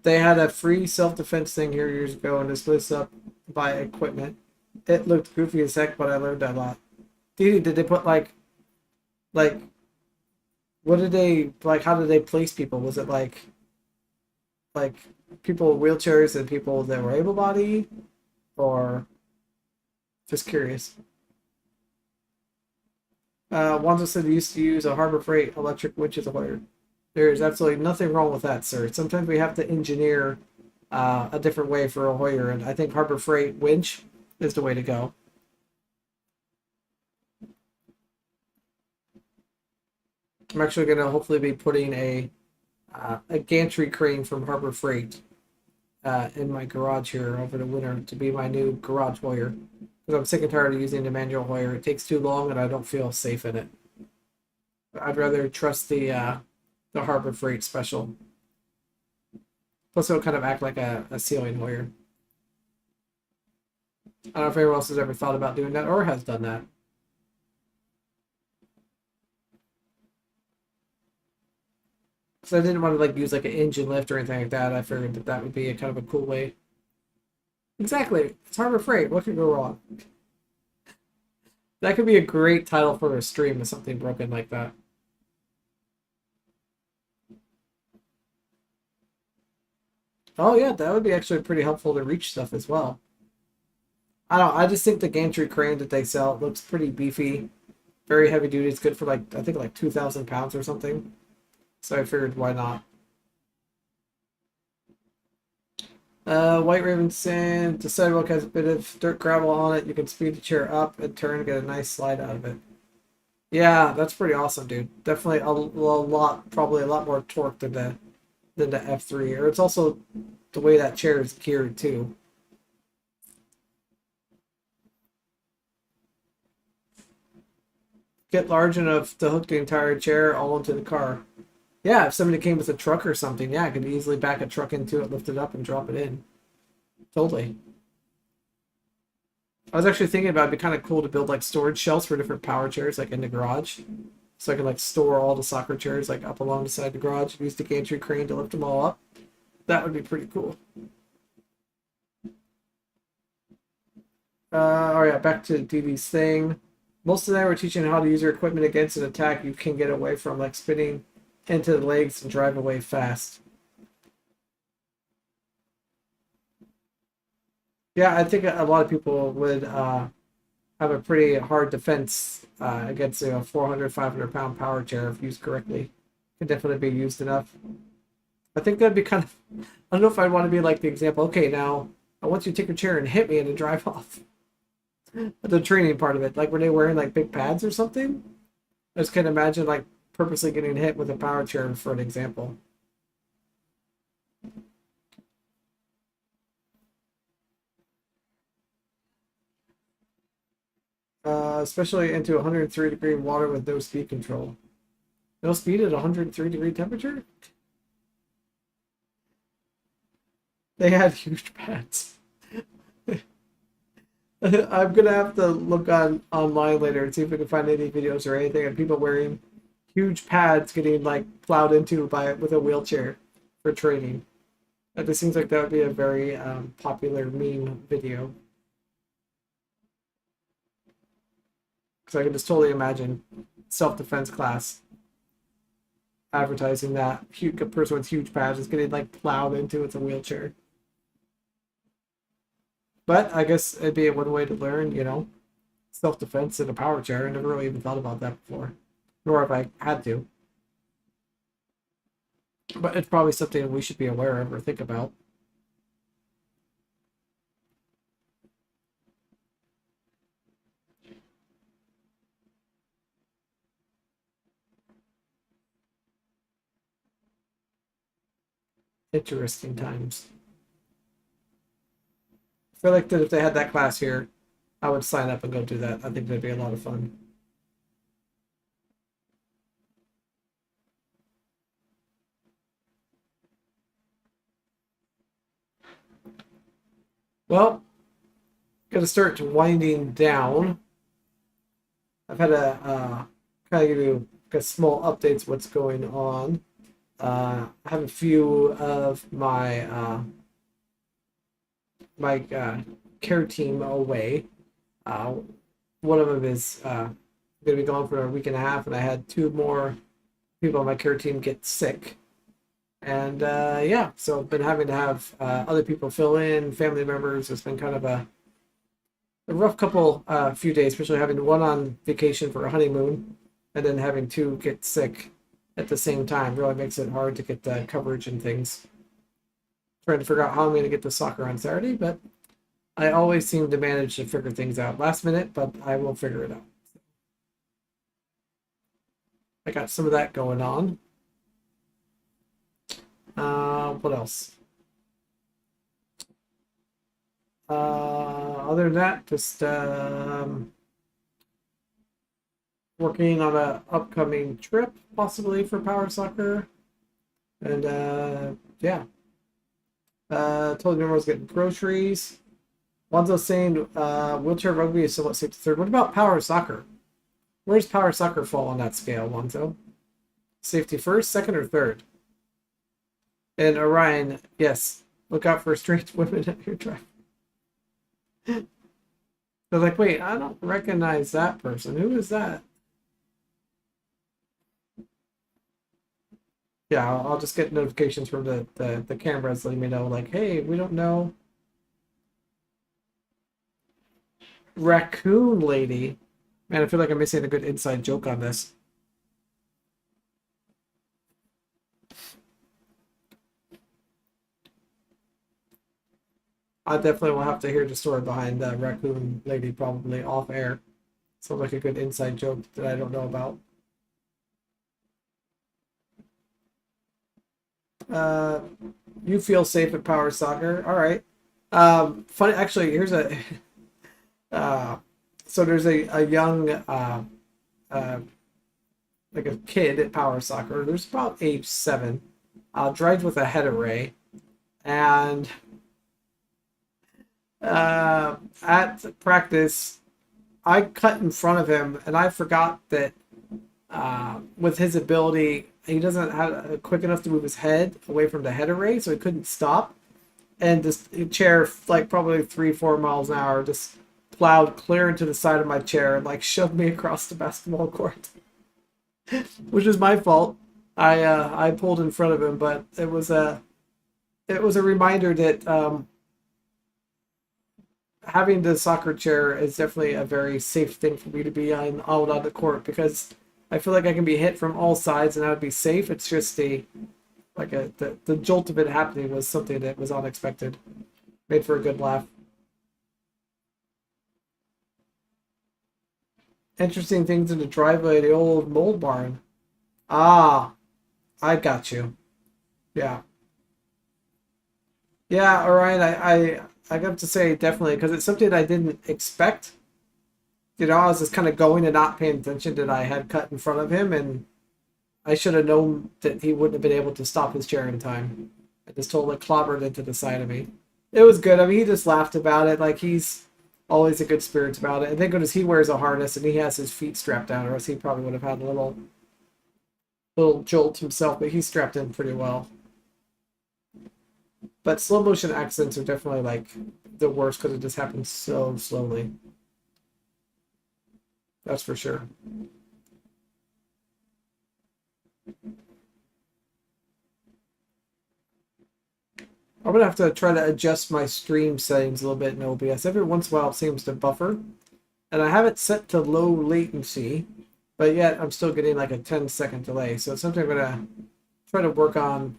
They had a free self-defense thing here years ago, and this was up by equipment. It looked goofy as heck, but I learned a lot. Did they put like what did they like? How did they place people? Was it like people with wheelchairs and people that were able-bodied, or just curious? Wanzo said he used to use a Harbor Freight electric winch as a wire. There is absolutely nothing wrong with that, sir. Sometimes we have to engineer a different way for a Hoyer, and I think Harbor Freight winch is the way to go. I'm actually going to hopefully be putting a gantry crane from Harbor Freight in my garage here over the winter to be my new garage Hoyer. Because I'm sick and tired of using the manual Hoyer. It takes too long and I don't feel safe in it. I'd rather trust the Harbor Freight special. Plus it'll kind of act like a ceiling Hoyer. I don't know if anyone else has ever thought about doing that or has done that. So I didn't want to like use like an engine lift or anything like that. I figured that would be a kind of a cool way. Exactly. It's Harbor Freight. What could go wrong? That could be a great title for a stream with something broken like that. Oh yeah, that would be actually pretty helpful to reach stuff as well. I don't. I just think the gantry crane that they sell looks pretty beefy, very heavy duty. It's good for like I think like 2,000 pounds or something. So I figured why not. White Raven Sand. The sidewalk has a bit of dirt gravel on it. You can speed the chair up and turn and get a nice slide out of it. Yeah, that's pretty awesome, dude. Definitely a lot, probably a lot more torque than the F3. Or it's also the way that chair is geared too. Get large enough to hook the entire chair all into the car. Yeah, if somebody came with a truck or something, yeah, I could easily back a truck into it, lift it up, and drop it in. Totally. I was actually thinking about it'd be kind of cool to build like storage shelves for different power chairs, like in the garage. So I could like store all the soccer chairs like up along the side of the garage, use the gantry crane to lift them all up. That would be pretty cool. Oh yeah, back to DD's thing. Most of them were teaching how to use your equipment against an attack you can get away from, like spinning into the legs and drive away fast. Yeah, I think a lot of people would have a pretty hard defense against a 400, 500-pound power chair if used correctly. Could definitely be used enough. I think that'd be kind of... I don't know if I'd want to be like the example, okay, now I want you to take your chair and hit me and then drive off. The training part of it, like were they wearing like big pads or something? I just can't imagine like purposely getting hit with a power chair for an example. Especially into 103-degree water with no speed control. No speed at 103-degree temperature? They had huge pads. I'm gonna have to look online later and see if we can find any videos or anything of people wearing huge pads getting like plowed into with a wheelchair for training. That just seems like that would be a very popular meme video. Because I can just totally imagine self-defense class advertising that a person with huge pads is getting like plowed into with a wheelchair. But I guess it'd be one way to learn, self-defense in a power chair. I never really even thought about that before, nor have I had to. But it's probably something we should be aware of or think about. Interesting times. I feel like that if they had that class here, I would sign up and go do that. I think that'd be a lot of fun. Well, gonna start winding down. I've had a kind of give you a small updates what's going on. I have a few of my care team away. One of them is going to be gone for a week and a half, and I had two more people on my care team get sick. And yeah, so I've been having to have other people fill in, family members. It's been kind of a rough couple few days, especially having one on vacation for a honeymoon, and then having two get sick at the same time. Really makes it hard to get coverage and things. Trying to figure out how I'm going to get to soccer on Saturday, but I always seem to manage to figure things out last minute, but I will figure it out. I got some of that going on. What else? Other than that, just working on an upcoming trip, possibly for Power Soccer. And yeah. Told me I was getting groceries. Lonzo's saying wheelchair rugby is somewhat safe to third. What about Power Soccer? Where does Power Soccer fall on that scale, Lonzo? Safety first, second, or third? And Orion, yes, look out for strange women at your drive. They're like, wait, I don't recognize that person. Who is that? Yeah, I'll just get notifications from the cameras letting me know, like, hey, we don't know. Raccoon lady. Man, I feel like I'm missing a good inside joke on this. I definitely will have to hear the story behind the raccoon lady, probably off air. Sounds like a good inside joke that I don't know about. You feel safe at Power Soccer. All right. Funny, actually, here's a. So there's a young, like a kid at Power Soccer. There's about age 7. Drives with a head array, and at practice, I cut in front of him, and I forgot that with his ability, he doesn't have quick enough to move his head away from the head array, so he couldn't stop. And this chair, like probably 3-4 miles an hour, just plowed clear into the side of my chair and like shoved me across the basketball court, which is my fault. I pulled in front of him, but it was a reminder that having the soccer chair is definitely a very safe thing for me to be out on the court, because I feel like I can be hit from all sides and I would be safe. It's just the jolt of it happening was something that was unexpected. Made for a good laugh. Interesting things in the driveway of the old mold barn. Ah, I got you. Yeah. Yeah, Orion, I have to say definitely, because it's something I didn't expect. I was just kind of going and not paying attention that I had cut in front of him, and I should have known that he wouldn't have been able to stop his chair in time. I just totally clobbered into the side of me. It was good. I mean, he just laughed about it. Like, he's always a good spirits about it. And thank goodness he wears a harness and he has his feet strapped down, or else he probably would have had a little jolt himself, but he's strapped in pretty well. But slow motion accidents are definitely like the worst because it just happens so slowly. That's for sure. I'm gonna have to try to adjust my stream settings a little bit in OBS. Every once in a while it seems to buffer. And I have it set to low latency, but yet I'm still getting like a 10-second delay. So it's something I'm gonna try to work on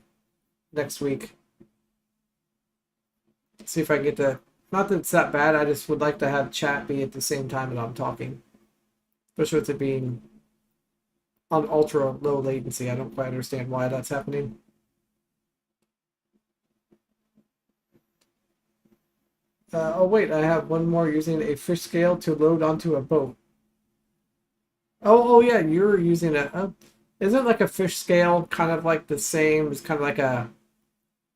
next week. See if I can get to, not that it's that bad, I just would like to have chat be at the same time that I'm talking. Especially with it being on ultra low latency. I don't quite understand why that's happening. Oh wait, I have one more, using a fish scale to load onto a boat. Oh yeah, you're using a. Isn't like a fish scale kind of like the same? It's kind of like a.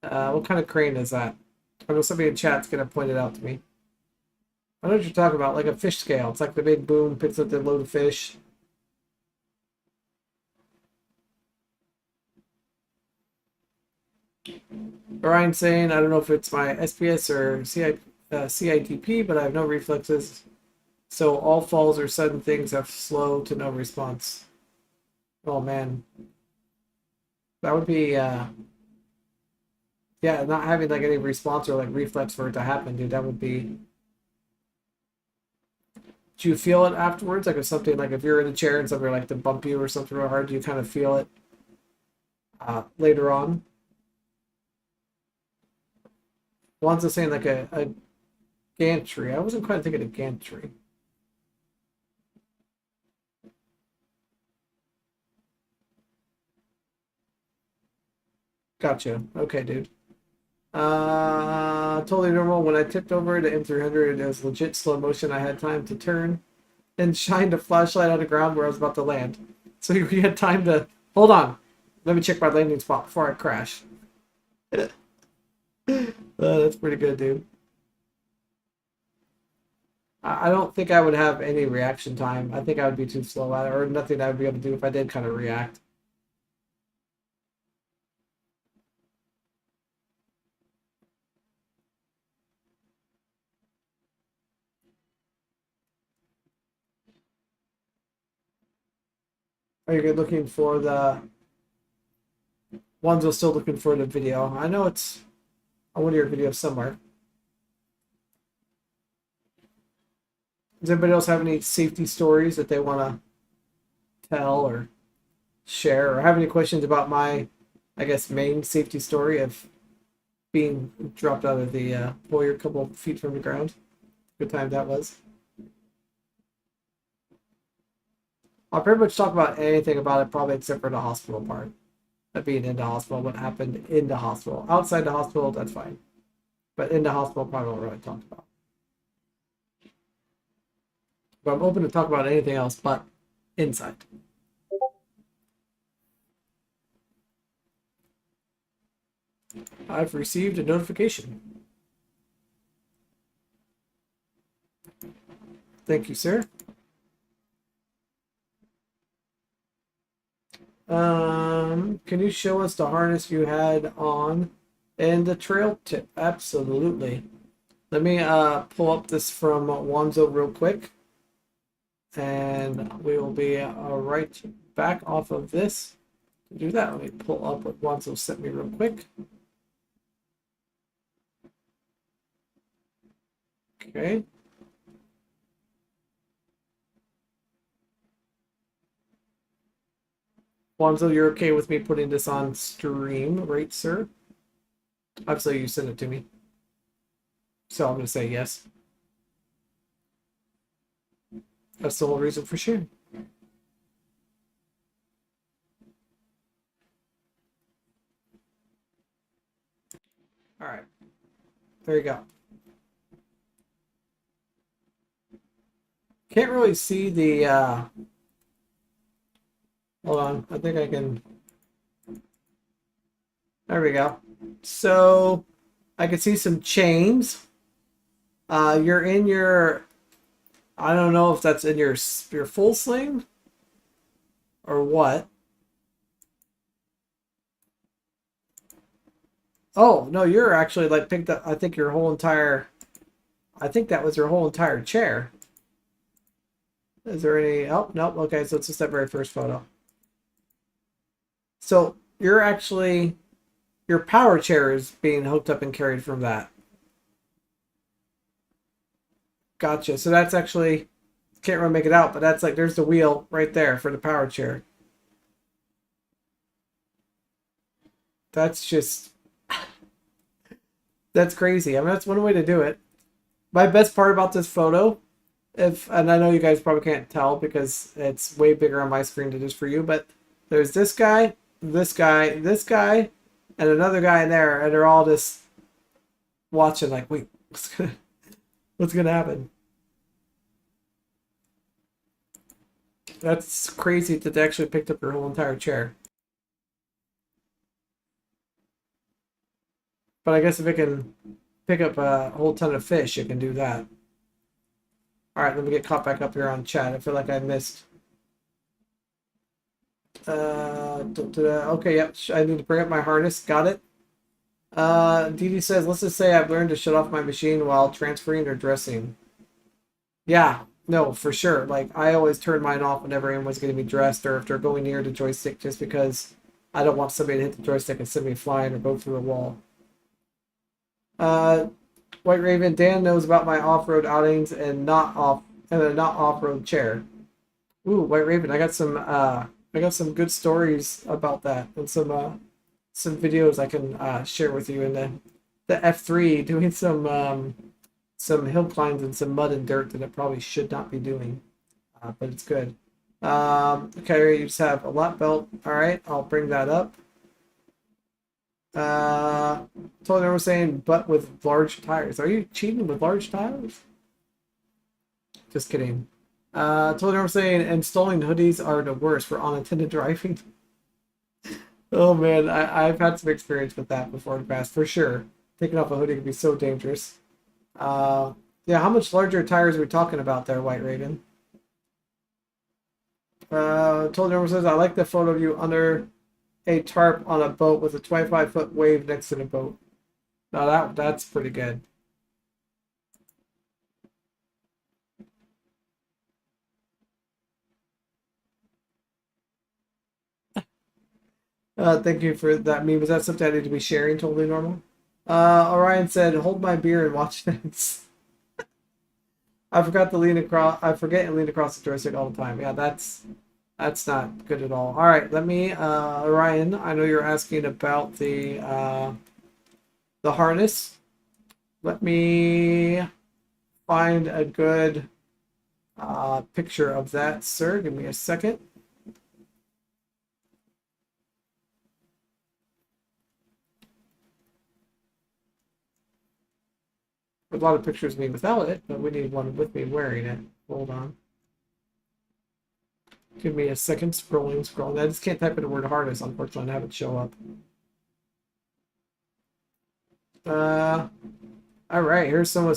What kind of crane is that? I know somebody in chat's gonna point it out to me. I know what you're talking about, like a fish scale. It's like the big boom picks up the load of fish. Brian's saying, I don't know if it's my SPS or CITP, but I have no reflexes. So all falls or sudden things have slow to no response. Oh man. That would be, yeah, not having like any response or like reflex for it to happen, dude, that would be. Do you feel it afterwards? Like if something, like if you're in a chair and something like to bump you or something real hard, do you kind of feel it later on? One's saying like a gantry. I wasn't quite thinking of gantry. Gotcha. Okay, dude. Totally normal. When I tipped over to M300, it was legit slow motion. I had time to turn and shined a flashlight on the ground where I was about to land. So you had time to hold on. Let me check my landing spot before I crash. That's pretty good, dude. I don't think I would have any reaction time. I think I would be too slow at it, or nothing I would be able to do if I did kind of react. Are you looking for the ones who are still looking for the video? I know it's on one of your videos somewhere. Does anybody else have any safety stories that they want to tell or share, or have any questions about my, I guess, main safety story of being dropped out of the boiler a couple feet from the ground? Good time that was. I'll pretty much talk about anything about it, probably except for the hospital part. That being in the hospital, what happened in the hospital. Outside the hospital, that's fine. But in the hospital, probably won't really talk about. But I'm open to talk about anything else but inside. I've received a notification. Thank you, sir. Can you show us the harness you had on and the trail tip? Absolutely. Let me pull up this from Wanzo real quick. And we will be right back off of this to do that. Let me pull up what Wanzo sent me real quick. Okay. Wanzo, you're okay with me putting this on stream, right, sir? Obviously, you sent it to me. So I'm going to say yes. That's the whole reason for sharing. All right. There you go. Can't really see the... Hold on. I think I can... There we go. So I can see some chains. You're in your... I don't know if that's in your full sling or what. Oh, no, you're actually like picked up, I think your whole entire, I think that was your whole entire chair. Is there any? Oh, nope. Okay, so it's just that very first photo. So you're actually, your power chair is being hooked up and carried from that. Gotcha. So that's actually, can't really make it out, but that's like, there's the wheel right there for the power chair. That's just, that's crazy. I mean, that's one way to do it. My best part about this photo, if, and I know you guys probably can't tell because it's way bigger on my screen than it is for you, but there's this guy, this guy, this guy, and another guy in there, and they're all just watching like, wait, what's gonna happen? That's crazy that they actually picked up your whole entire chair. But I guess if it can pick up a whole ton of fish, it can do that. Alright, let me get caught back up here on chat. I feel like I missed. Okay, yep. I need to bring up my harness. Got it. Dee Dee says, let's just say I've learned to shut off my machine while transferring or dressing. Yeah, no, for sure. Like, I always turn mine off whenever anyone's going to be dressed or if they're going near the joystick just because I don't want somebody to hit the joystick and send me flying or go through a wall. White Raven, Dan knows about my off-road outings and not off-road chair. Ooh, White Raven, I got some good stories about that and some videos I can share with you in the F3 doing some hill climbs and some mud and dirt that it probably should not be doing, but it's good. Okay, you just have a lap belt. All right, I'll bring that up. Totally was saying, but with large tires. Are you cheating with large tires? Just kidding. Totally was saying, installing hoodies are the worst for unattended driving. Oh man, I've had some experience with that before in the past, for sure. Taking off a hoodie can be so dangerous. Yeah, how much larger tires are we talking about there, White Raven? Told everyone says, I like the photo of you under a tarp on a boat with a 25-foot wave next to the boat. Now that's pretty good. Thank you for that meme. Was that something I need to be sharing? Totally normal. Orion said, hold my beer and watch this. I forgot to lean across. I forget and lean across the joystick all the time. Yeah, that's not good at all. All right, let me, Orion. I know you're asking about the harness. Let me find a good picture of that, sir. Give me a second. A lot of pictures of me without it, but we need one with me wearing it. Hold on. Give me a second. Scrolling. I just can't type in the word harness, unfortunately, and have it show up. All right. Here's some.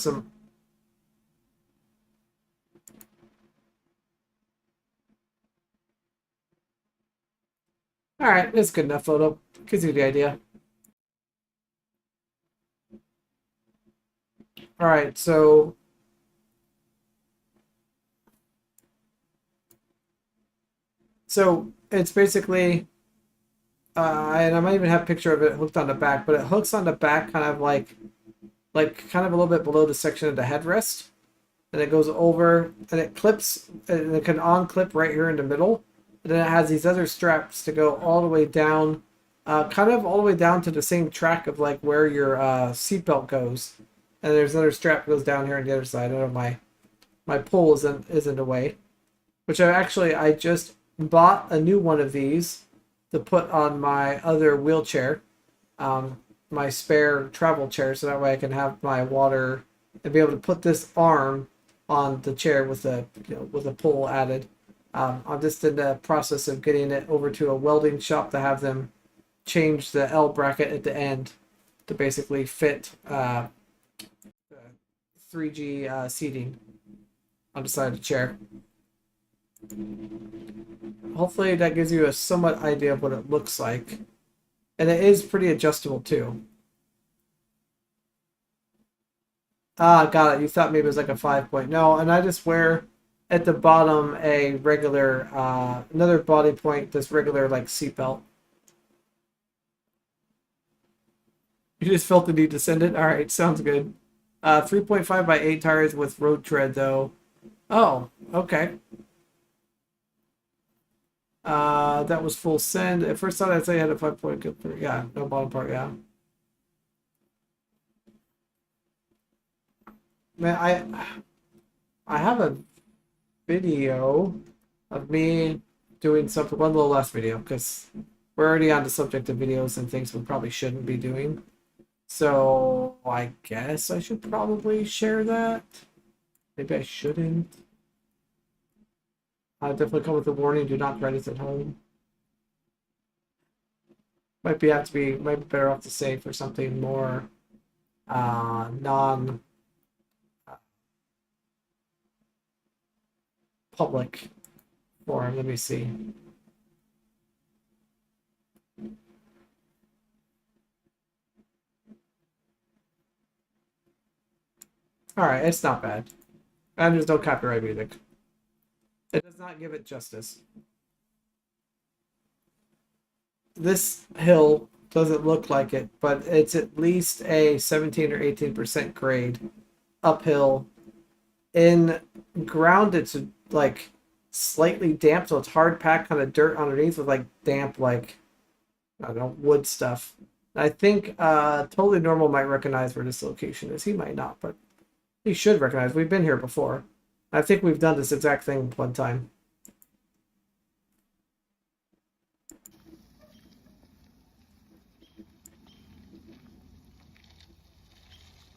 All right, that's good enough photo. Gives you the idea. All right, so it's basically, and I might even have a picture of it hooked on the back, but it hooks on the back kind of like kind of a little bit below the section of the headrest, and it goes over and it clips and it can on-clip right here in the middle, and then it has these other straps to go all the way down, kind of all the way down to the same track of like where your seatbelt goes. And there's another strap that goes down here on the other side. I know my pole isn't in the way. Which I just bought a new one of these to put on my other wheelchair, my spare travel chair, so that way I can have my water and be able to put this arm on the chair with a pole added. I'm just in the process of getting it over to a welding shop to have them change the L bracket at the end to basically fit 3G seating on the side of the chair. Hopefully that gives you a somewhat idea of what it looks like. And it is pretty adjustable too. Ah, got it. You thought maybe it was like a 5 point. No, and I just wear at the bottom a regular, another body point, this regular like seatbelt. You just felt the need to send it? Alright, sounds good. 3.5 by 8 tires with road tread though. Oh, okay. That was full send. At first thought I'd say I had a 5 point good. Yeah, no bottom part, yeah. Man, I have a video of me doing something, one little last video, because we're already on the subject of videos and things we probably shouldn't be doing. So I guess I should probably share that. Maybe I shouldn't. Definitely come with a warning, do not try this at home. Might be better off to say for something more non public forum. Let me see. Alright, it's not bad. And there's no copyright music. It does not give it justice. This hill doesn't look like it, but it's at least a 17 or 18% grade uphill. In ground, it's like slightly damp, so it's hard packed kind of dirt underneath with like damp, like, I don't know, wood stuff. I think Totally Normal might recognize where this location is. He might not, but he should recognize. We've been here before. I think we've done this exact thing one time.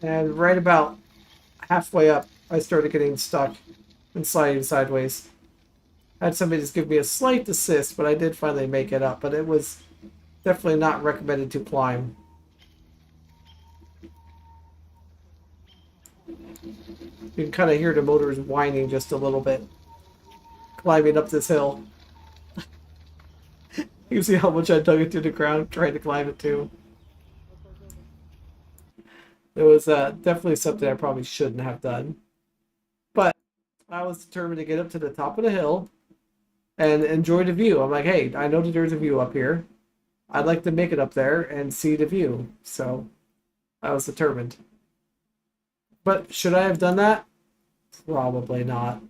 And right about halfway up, I started getting stuck and sliding sideways. I had somebody just give me a slight assist, but I did finally make it up. But it was definitely not recommended to climb. You can kind of hear the motors whining just a little bit, climbing up this hill. You can see how much I dug into the ground trying to climb it too. It was definitely something I probably shouldn't have done. But I was determined to get up to the top of the hill and enjoy the view. I'm like, hey, I know that there's a view up here. I'd like to make it up there and see the view. So I was determined. But should I have done that? Probably not.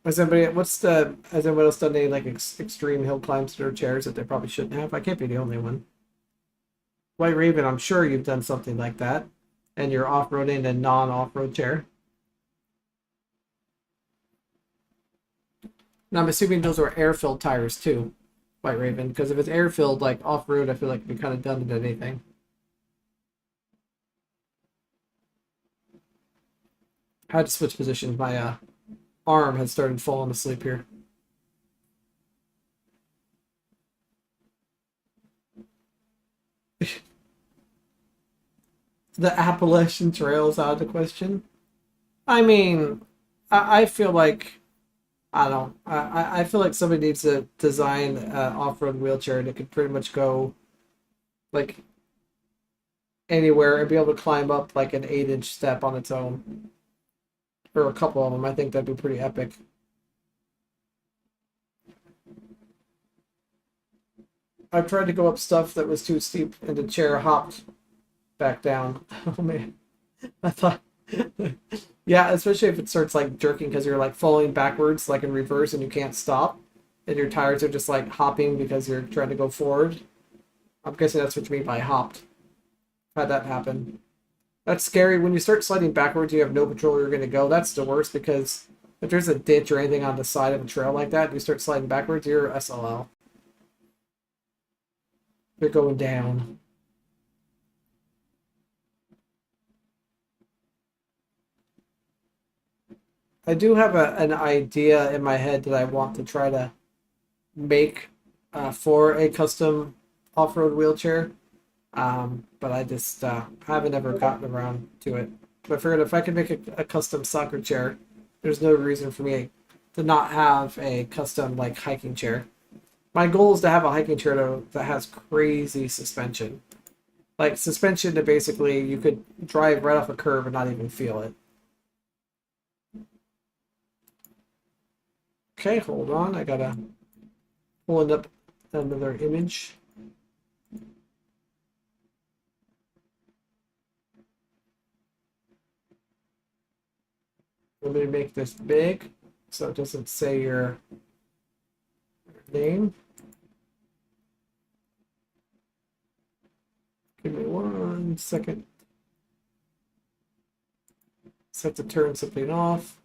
Has anyone else done any like extreme hill climbs to their chairs that they probably shouldn't have? I can't be the only one. White Raven, I'm sure you've done something like that, and you're off-roading a non-off-road chair. And I'm assuming those are air-filled tires too, White Raven, because if it's air-filled, like off-road, I feel like it'd be kind of done at anything. I had to switch positions. My arm had started falling asleep here. The Appalachian Trail's out of the question. I mean, I feel like, I don't know, I feel like somebody needs to design an off-road wheelchair that could pretty much go like anywhere and be able to climb up like an 8-inch step on its own. Or a couple of them. I think that'd be pretty epic. I've tried to go up stuff that was too steep and the chair hopped back down. Oh man. I thought yeah, especially if it starts like jerking because you're like falling backwards like in reverse and you can't stop and your tires are just like hopping because you're trying to go forward. I'm guessing that's what you mean by hopped. Had that happen. That's scary. When you start sliding backwards, you have no control where you're going to go. That's the worst because if there's a ditch or anything on the side of a trail like that, and you start sliding backwards, you're SLL. You're going down. I do have an idea in my head that I want to try to make for a custom off-road wheelchair. But I just haven't ever gotten around to it. But I figured if I could make a custom soccer chair, there's no reason for me to not have a custom like hiking chair. My goal is to have a hiking chair that has crazy suspension. Like suspension to basically you could drive right off a curb and not even feel it. Okay, hold on. I gotta pull up another image. Let me make this big so it doesn't say your name. Give me 1 second. Set to turn something off.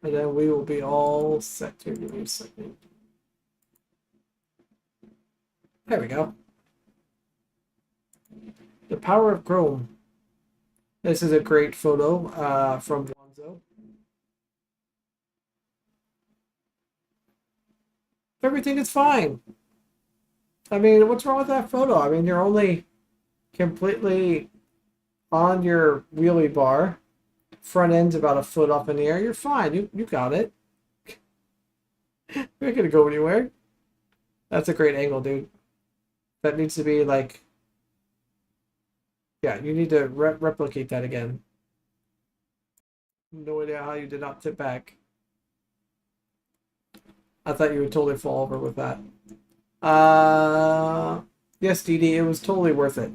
And then we will be all set here. Give me a second. There we go. The power of Chrome. This is a great photo from Wanzo. Everything is fine. I mean, what's wrong with that photo? I mean, you're only completely on your wheelie bar. Front end's about a foot up in the air. You're fine. You got it. You're not gonna go anywhere. That's a great angle, dude. That needs to be like... Yeah, you need to replicate that again. No idea how you did not tip back. I thought you would totally fall over with that. Yes, Dee Dee, it was totally worth it.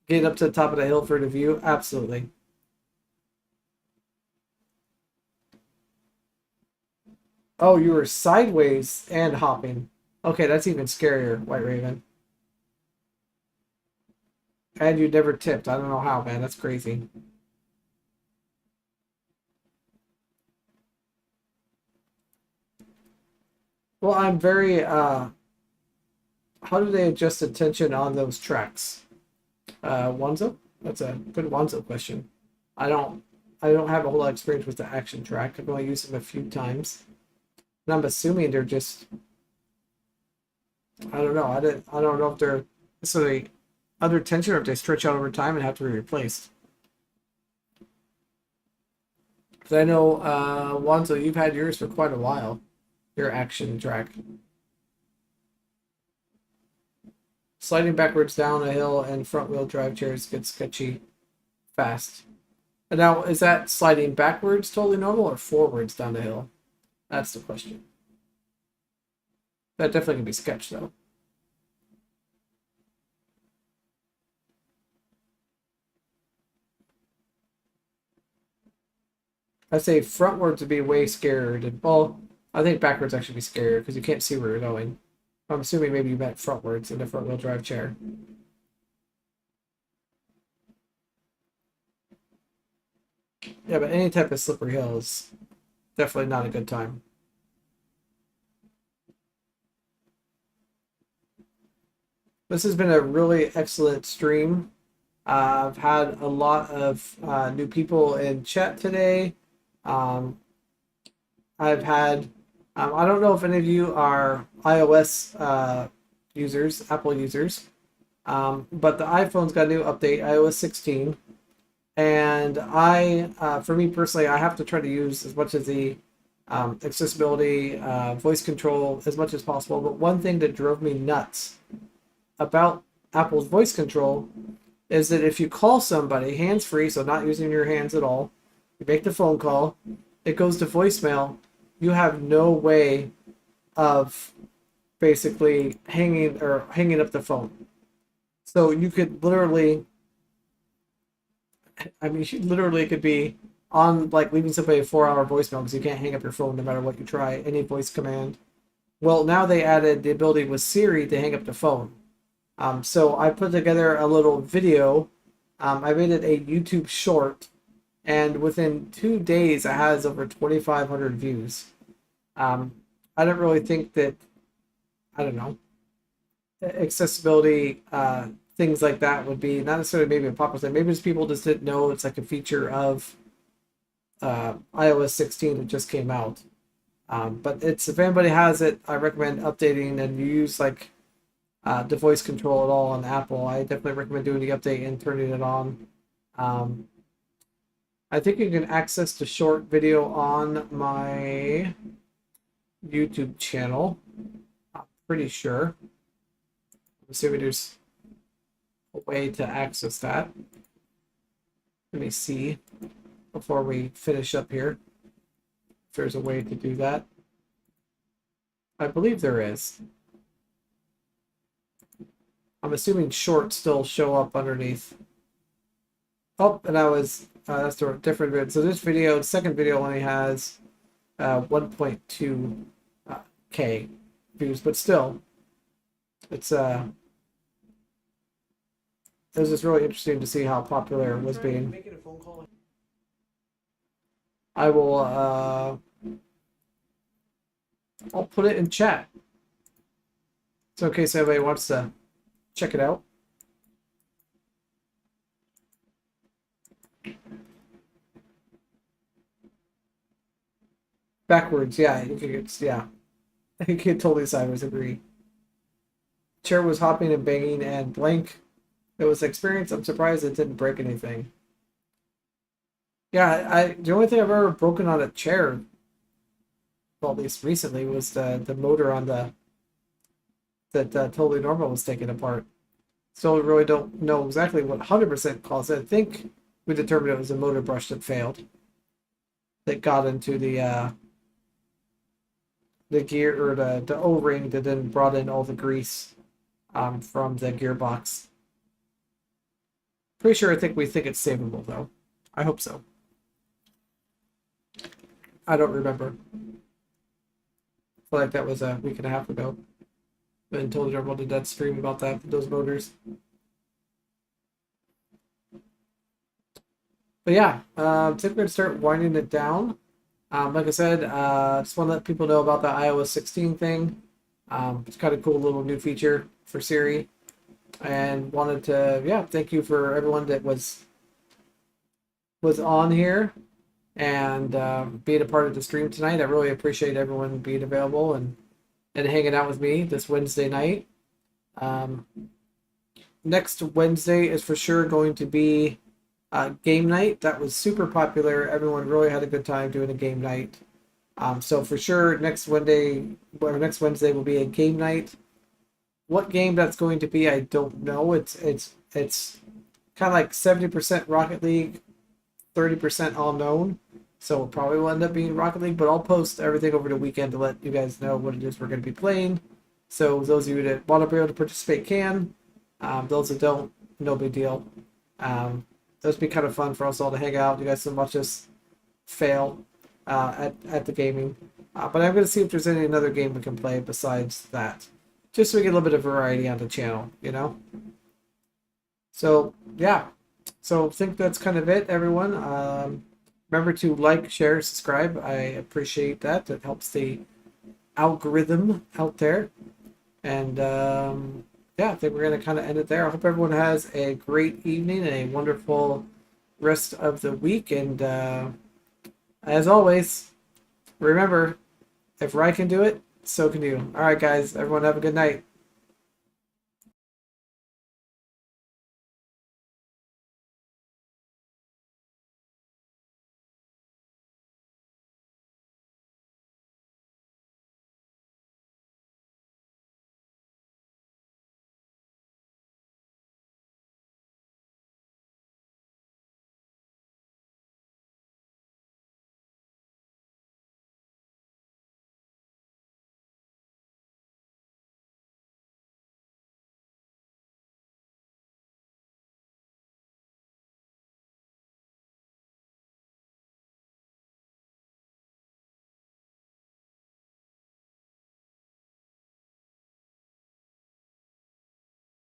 Getting up to the top of the hill for the view, absolutely. Oh, you were sideways and hopping. Okay, that's even scarier, White Raven. And you never tipped. I don't know how, man. That's crazy. Well, I'm very, how do they adjust the tension on those tracks? Wanzo? That's a good Wanzo question. I don't have a whole lot of experience with the action track. I've only used them a few times. And I'm assuming they're just, I don't know. I don't know if they're necessarily under tension or if they stretch out over time and have to be replaced. Because I know, Wanzo, you've had yours for quite a while. Your action track. Sliding backwards down a hill and front wheel drive chairs get sketchy fast. And now, is that sliding backwards totally normal or forwards down the hill? That's the question. That definitely can be sketched though. I say frontwards would be way scarier. Well, I think backwards actually be scarier because you can't see where you're going. I'm assuming maybe you meant frontwards in the front wheel drive chair. Yeah, but any type of slippery hill is definitely not a good time. This has been a really excellent stream. I've had a lot of new people in chat today. I've had, I don't know if any of you are iOS users, Apple users, but the iPhone's got a new update, iOS 16. And for me personally, I have to try to use as much of the accessibility, voice control as much as possible. But one thing that drove me nuts about Apple's voice control is that if you call somebody hands-free, so not using your hands at all, you make the phone call, it goes to voicemail, you have no way of basically hanging up the phone. So you could literally, I mean, you literally could be on, like, leaving somebody a 4-hour voicemail because you can't hang up your phone no matter what you try, any voice command. Well, now they added the ability with Siri to hang up the phone. So I put together a little video. I made it a YouTube short, and within 2 days, it has over 2,500 views. I don't really think that, I don't know, accessibility, things like that would be not necessarily maybe a popular thing. Maybe just people just didn't know it's like a feature of iOS 16 that just came out. But if anybody has it, I recommend updating, and you use like the voice control at all on Apple. I definitely recommend doing the update and turning it on. I think you can access the short video on my YouTube channel. I'm pretty sure. assuming there's a way to access that. Let me see before we finish up here if there's a way to do that. I believe there is. I'm assuming shorts still show up underneath. Oh, and that's a different video. So this video, the second video, only has 1.2 K views, but still, it was just really interesting to see how popular it was being. I will I'll put it in chat. So in case anybody wants to check it out. Backwards, yeah, yeah. I can totally sideways agree. Chair was hopping and banging and blank. It was an experience. I'm surprised it didn't break anything. Yeah, the only thing I've ever broken on a chair, well, at least recently, was the motor on that Totally Normal was taken apart. Still really don't know exactly what 100% caused it. I think we determined it was a motor brush that failed. That got into the gear, or the O-ring that then brought in all the grease from the gearbox. Pretty sure we think it's savable though. I hope so. I don't remember. I feel like that was a week and a half ago. And told everyone did that stream about those motors. But yeah, I think we're going to start winding it down. Like I said, just want to let people know about the iOS 16 thing. It's kind of cool little new feature for Siri. And wanted to, yeah, thank you for everyone that was on here and being a part of the stream tonight. I really appreciate everyone being available and hanging out with me this Wednesday night. Next Wednesday is for sure going to be game night. That was super popular. Everyone really had a good time doing a game night. So for sure next Wednesday will be a game night. What game that's going to be, I don't know. It's kind of like 70% Rocket League, 30% all known. So it probably will end up being Rocket League, but I'll post everything over the weekend to let you guys know what it is we're going to be playing. So those of you that want to be able to participate can. Those that don't, no big deal. Those be kind of fun for us all to hang out. You guys can watch us fail at the gaming. But I'm going to see if there's any other game we can play besides that. Just so we get a little bit of variety on the channel, you know? So, yeah. So I think that's kind of it, everyone. Remember to like, share, subscribe. I appreciate that. That helps the algorithm out there. And, yeah, I think we're going to kind of end it there. I hope everyone has a great evening and a wonderful rest of the week. And as always, remember, if Rye can do it, so can you. All right, guys. Everyone have a good night.